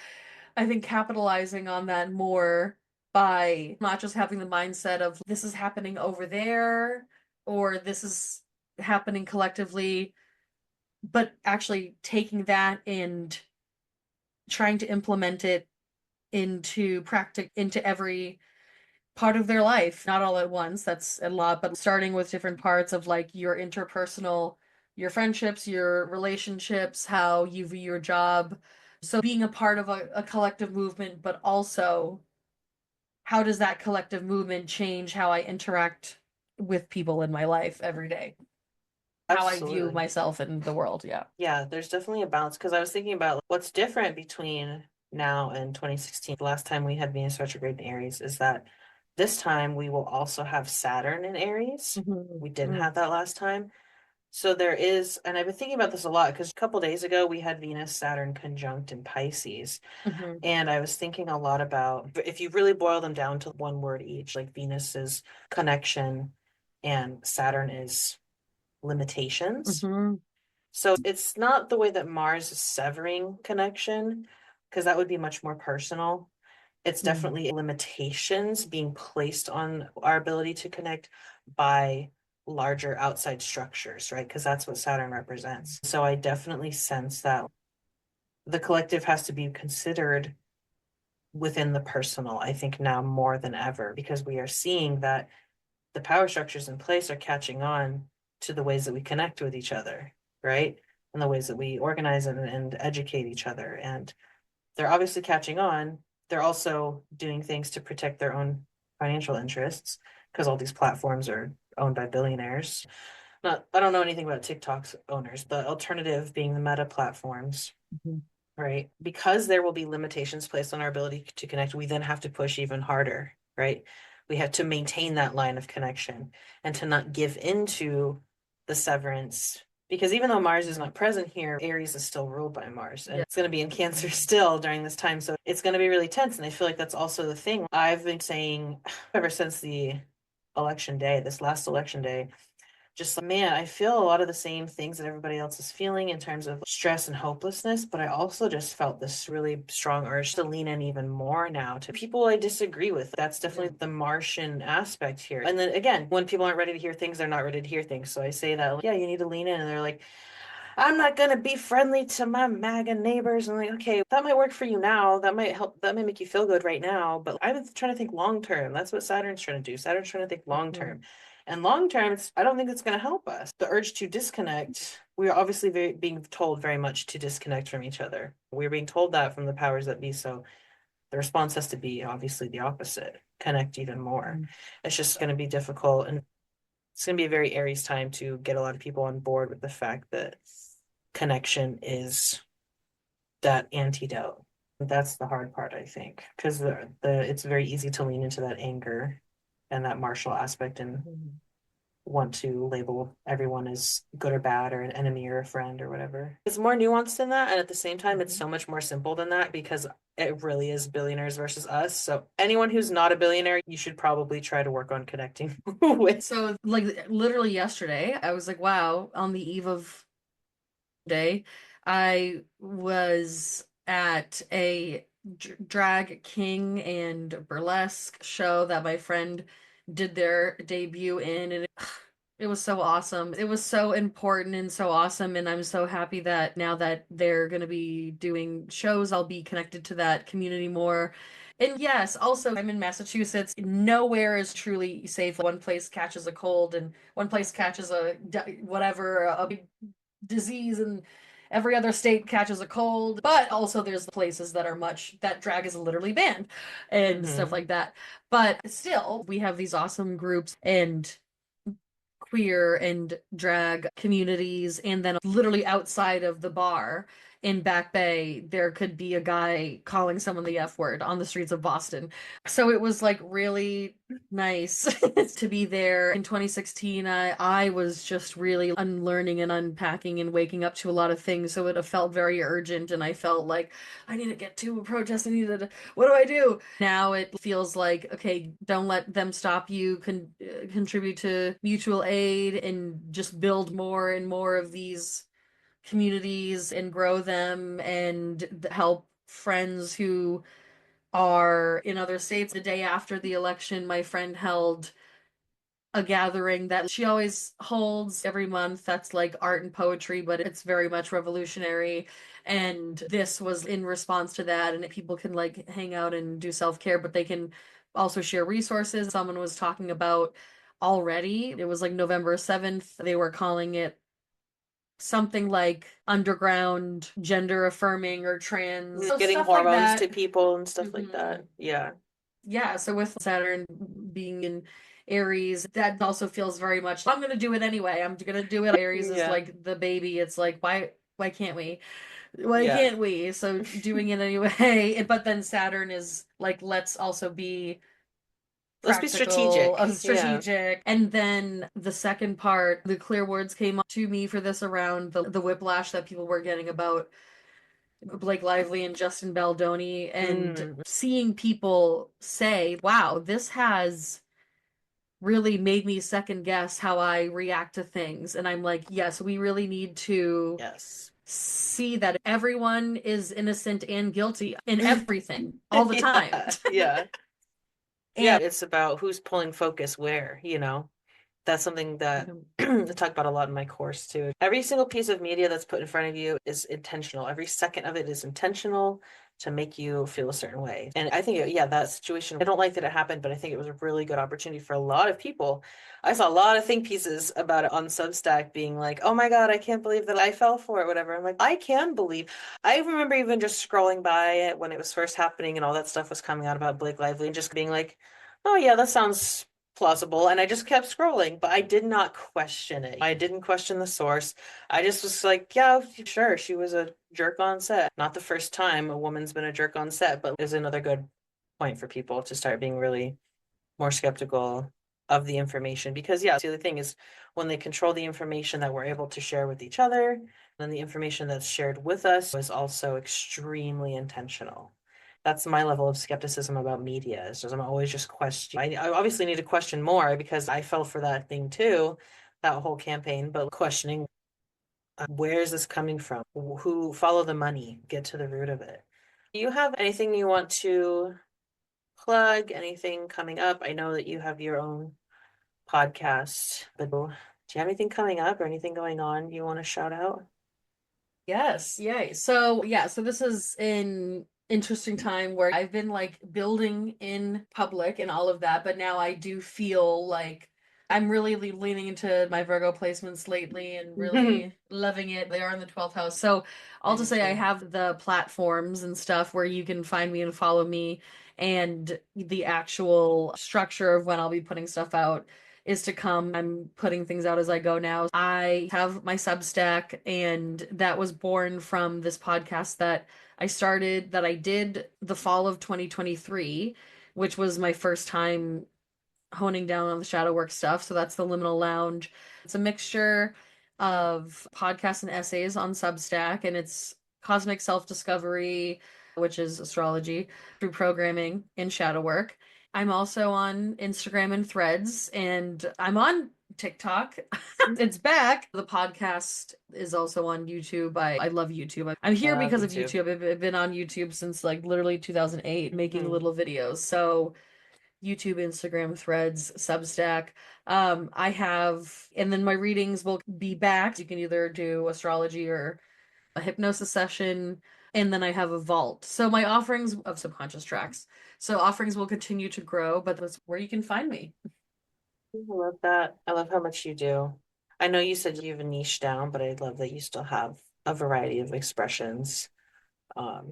I think capitalizing on that more by not just having the mindset of this is happening over there or this is happening collectively, but actually taking that and trying to implement it into practice into every part of their life, not all at once. That's a lot, but starting with different parts of like your interpersonal, your friendships, your relationships, how you view your job. So being a part of a collective movement, but also how does that collective movement change how I interact with people in my life every day? How I view Absolutely. myself and the world. Yeah. Yeah, there's definitely a balance because I was thinking about what's different between now and 2016. The last time we had Venus retrograde in Aries is that this time we will also have Saturn in Aries. We didn't have that last time. So there is, and I've been thinking about this a lot because a couple days ago we had Venus Saturn conjunct in Pisces. And I was thinking a lot about if you really boil them down to one word each, like Venus is connection and Saturn is limitations. So it's not the way that Mars is severing connection, because that would be much more personal. It's definitely limitations being placed on our ability to connect by larger outside structures, right? Because that's what Saturn represents. So I definitely sense that the collective has to be considered within the personal, I think now more than ever, because we are seeing that the power structures in place are catching on to the ways that we connect with each other, right? And the ways that we organize and educate each other. And they're obviously catching on. They're also doing things to protect their own financial interests because all these platforms are owned by billionaires. I don't know anything about TikTok's owners, the alternative being the meta platforms. right? Because there will be limitations placed on our ability to connect, we then have to push even harder, right? We have to maintain that line of connection and to not give into the severance. Because even though Mars is not present here, Aries is still ruled by Mars, and it's going to be in Cancer still during this time. So it's going to be really tense. And I feel like that's also the thing I've been saying ever since the election day, this last election day. Just like, man, I feel a lot of the same things that everybody else is feeling in terms of stress and hopelessness, but I also just felt this really strong urge to lean in even more now to people I disagree with. That's definitely the Martian aspect here. And then again, when people aren't ready to hear things, they're not ready to hear things. So I say that, like, yeah, you need to lean in. And they're like, I'm not gonna be friendly to my MAGA neighbors. And I'm like, okay, that might work for you now. That might help. That might make you feel good right now. But I'm trying to think long term. That's what Saturn's trying to do. Saturn's trying to think long term. And long term, I don't think it's going to help us. The urge to disconnect, we are obviously being told very much to disconnect from each other. We're being told that from the powers that be. So the response has to be obviously the opposite, connect even more. It's just going to be difficult. And it's going to be a very Aries time to get a lot of people on board with the fact that connection is that antidote. That's the hard part, I think, because it's very easy to lean into that anger and that martial aspect and want to label everyone as good or bad or an enemy or a friend or whatever. It's more nuanced than that, and at the same time, it's so much more simple than that because it really is billionaires versus us. So anyone who's not a billionaire, you should probably try to work on connecting with. So, like, literally yesterday, I was like, wow, on the eve of day, I was at a drag king and burlesque show that my friend did their debut in, and it was so awesome. It was so important and so awesome, and I'm so happy that now that they're going to be doing shows, I'll be connected to that community more. And yes, also, I'm in Massachusetts. Nowhere is truly safe. One place catches a cold, and one place catches a whatever, a big disease, and every other state catches a cold. But also, there's places that are that drag is literally banned and stuff like that. But still, we have these awesome groups and queer and drag communities, and then literally outside of the bar in Back Bay, there could be a guy calling someone the F word on the streets of Boston. So it was like really nice to be there. In 2016, I was just really unlearning and unpacking and waking up to a lot of things. So it felt very urgent, and I felt like I need to get to a protest. What do I do? Now it feels like, okay, don't let them stop you. Contribute to mutual aid and just build more and more of these communities and grow them and help friends who are in other states. The day after the election, my friend held a gathering that she always holds every month that's like art and poetry, but it's very much revolutionary. And this was in response to that, and people can like hang out and do self-care, but they can also share resources. Someone was talking about already, it was like November 7th, they were calling it something like underground gender affirming or trans, so getting stuff like hormones that. to people and stuff like that. Yeah. Yeah, so with Saturn being in Aries, that also feels very much, I'm gonna do it anyway. I'm gonna do it. Aries is like the baby. It's like, why can't we? Why can't we? So doing it anyway. But then Saturn is like, let's also be Let's be practical, strategic. strategic. And then the second part, the clear words came up to me for this around the whiplash that people were getting about Blake Lively and Justin Baldoni, and seeing people say, wow, this has really made me second guess how I react to things. And I'm like, yes, we really need to see that everyone is innocent and guilty in everything all the time. Yeah. Yeah, it's about who's pulling focus where, you know. That's something that I talk about a lot in my course too. Every single piece of media that's put in front of you is intentional. Every second of it is intentional to make you feel a certain way. And I think, yeah, that situation, I don't like that it happened, but I think it was a really good opportunity for a lot of people. I saw a lot of think pieces about it on Substack being like, oh my God, I can't believe that I fell for it, whatever. I'm like, I can believe. I remember even just scrolling by it when it was first happening and all that stuff was coming out about Blake Lively and just being like, oh yeah, that sounds plausible, and I just kept scrolling, but I did not question it. I didn't question the source. I just was like, yeah, sure, she was a jerk on set. Not the first time a woman's been a jerk on set, but is another good point for people to start being really more skeptical of the information. Because yeah, the other thing is when they control the information that we're able to share with each other, then the information that's shared with us is also extremely intentional. That's my level of skepticism about media. Is just I'm always just questioning. I obviously need to question more because I fell for that thing too, that whole campaign, but questioning where is this coming from? Who follow the money, get to the root of it. Do you have anything you want to plug? Anything coming up? I know that you have your own podcast, but do you have anything coming up or anything going on you want to shout out? Yes, yay. So yeah, so this is an interesting time where I've been like building in public and all of that, but now I do feel like I'm really leaning into my Virgo placements lately and really loving it. They are in the 12th house. So I'll just say I have the platforms and stuff where you can find me and follow me, and the actual structure of when I'll be putting stuff out is to come. I'm putting things out as I go now. I have my Substack, and that was born from this podcast that I started, that I did the fall of 2023, which was my first time honing down on the shadow work stuff. So that's the Liminal Lounge. It's a mixture of podcasts and essays on Substack, and it's cosmic self-discovery, which is astrology, through programming and shadow work. I'm also on Instagram and Threads, and I'm on TikTok. It's back. The podcast is also on YouTube. I love YouTube. I'm here because of YouTube. I've been on YouTube since like literally 2008 making little videos. So YouTube, Instagram, Threads, Substack. I have, and then my readings will be back. You can either do astrology or a hypnosis session, and then I have a vault. So my offerings of subconscious tracks. So offerings will continue to grow, but that's where you can find me. I love that. I love how much you do. I know you said you have a niche down, but I love that you still have a variety of expressions.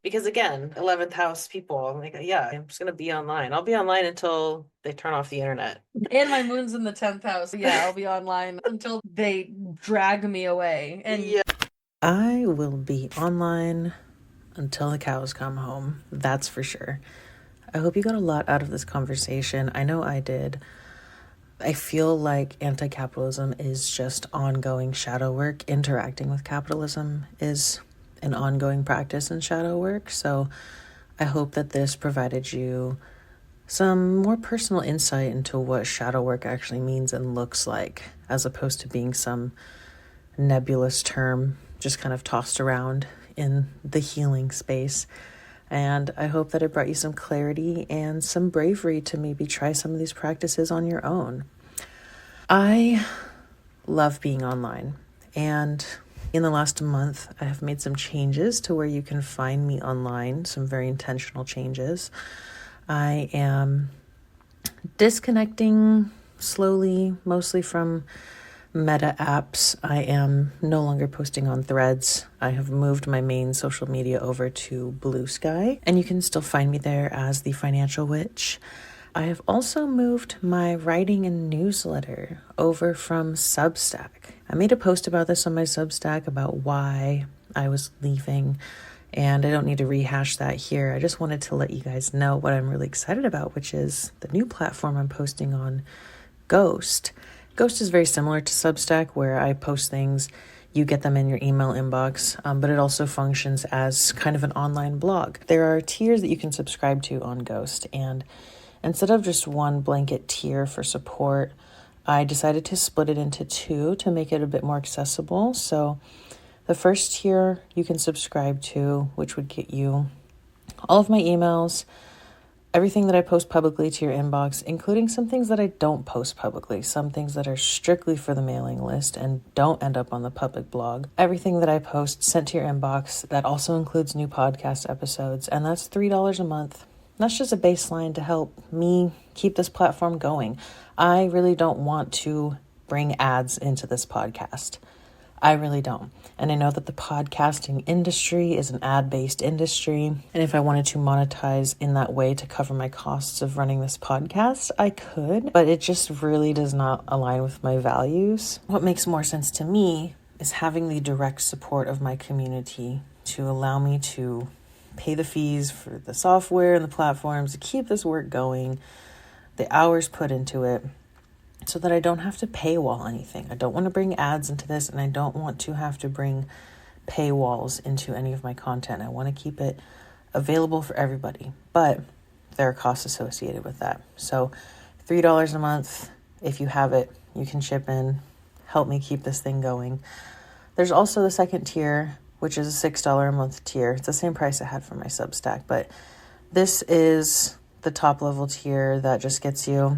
Because again, 11th house people, I'm like, yeah, I'm just gonna be online. I'll be online until they turn off the internet. And my moon's in the 10th house. Yeah, I'll be online until they drag me away. And yeah. I will be online until the cows come home. That's for sure. I hope you got a lot out of this conversation. I know I did. I feel like anti-capitalism is just ongoing shadow work. Interacting with capitalism is an ongoing practice in shadow work. So I hope that this provided you some more personal insight into what shadow work actually means and looks like, as opposed to being some nebulous term just kind of tossed around in the healing space. And I hope that it brought you some clarity and some bravery to maybe try some of these practices on your own. I love being online, and in the last month, I have made some changes to where you can find me online, some very intentional changes. I am disconnecting slowly, mostly from Meta apps. I am no longer posting on Threads. I have moved my main social media over to Blue Sky, and you can still find me there as the Financial Witch. I have also moved my writing and newsletter over from Substack. I made a post about this on my Substack about why I was leaving, and I don't need to rehash that here. I just wanted to let you guys know what I'm really excited about, which is the new platform I'm posting on, Ghost. Ghost is very similar to Substack, where I post things, you get them in your email inbox, but it also functions as kind of an online blog. There are tiers that you can subscribe to on Ghost, and instead of just one blanket tier for support, I decided to split it into two to make it a bit more accessible. So the first tier you can subscribe to, which would get you all of my emails, everything that I post publicly to your inbox, including some things that I don't post publicly, some things that are strictly for the mailing list and don't end up on the public blog. Everything that I post sent to your inbox, that also includes new podcast episodes, and that's $3 a month. That's just a baseline to help me keep this platform going. I really don't want to bring ads into this podcast. I really don't. And I know that the podcasting industry is an ad-based industry. And if I wanted to monetize in that way to cover my costs of running this podcast, I could. But it just really does not align with my values. What makes more sense to me is having the direct support of my community to allow me to pay the fees for the software and the platforms to keep this work going, the hours put into it, so that I don't have to paywall anything. I don't want to bring ads into this, and I don't want to have to bring paywalls into any of my content. I want to keep it available for everybody, but there are costs associated with that. So $3 a month, if you have it, you can chip in, help me keep this thing going. There's also the second tier, which is a $6 a month tier. It's the same price I had for my Substack, but this is the top level tier that just gets you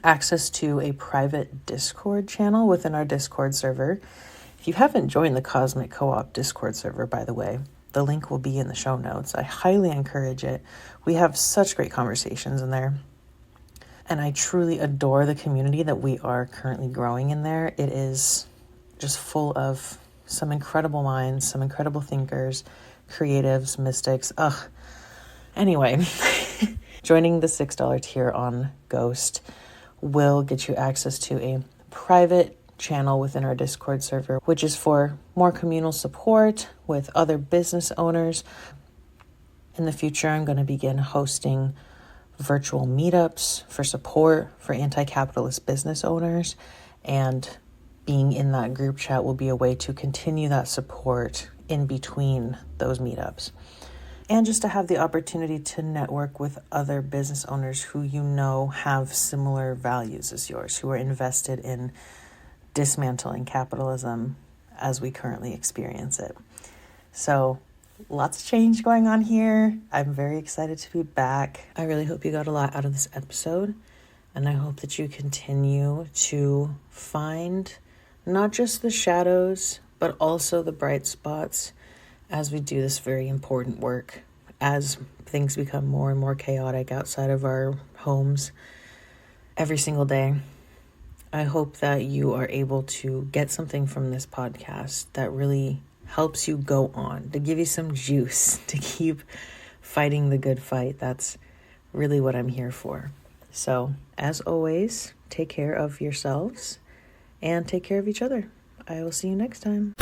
access to a private Discord channel within our Discord server. If you haven't joined the Cosmic Co-op Discord server, by the way, the link will be in the show notes. I highly encourage it. We have such great conversations in there. And I truly adore the community that we are currently growing in there. It is just full of some incredible minds, some incredible thinkers, creatives, mystics. Anyway, joining the $6 tier on Ghost will get you access to a private channel within our Discord server, which is for more communal support with other business owners. In the future, I'm going to begin hosting virtual meetups for support for anti-capitalist business owners, and being in that group chat will be a way to continue that support in between those meetups. And just to have the opportunity to network with other business owners who you know have similar values as yours, who are invested in dismantling capitalism as we currently experience it. So lots of change going on here. I'm very excited to be back. I really hope you got a lot out of this episode, and I hope that you continue to find not just the shadows, but also the bright spots as we do this very important work, as things become more and more chaotic outside of our homes every single day. I hope that you are able to get something from this podcast that really helps you go on, to give you some juice, to keep fighting the good fight. That's really what I'm here for. So, as always, take care of yourselves and take care of each other. I will see you next time.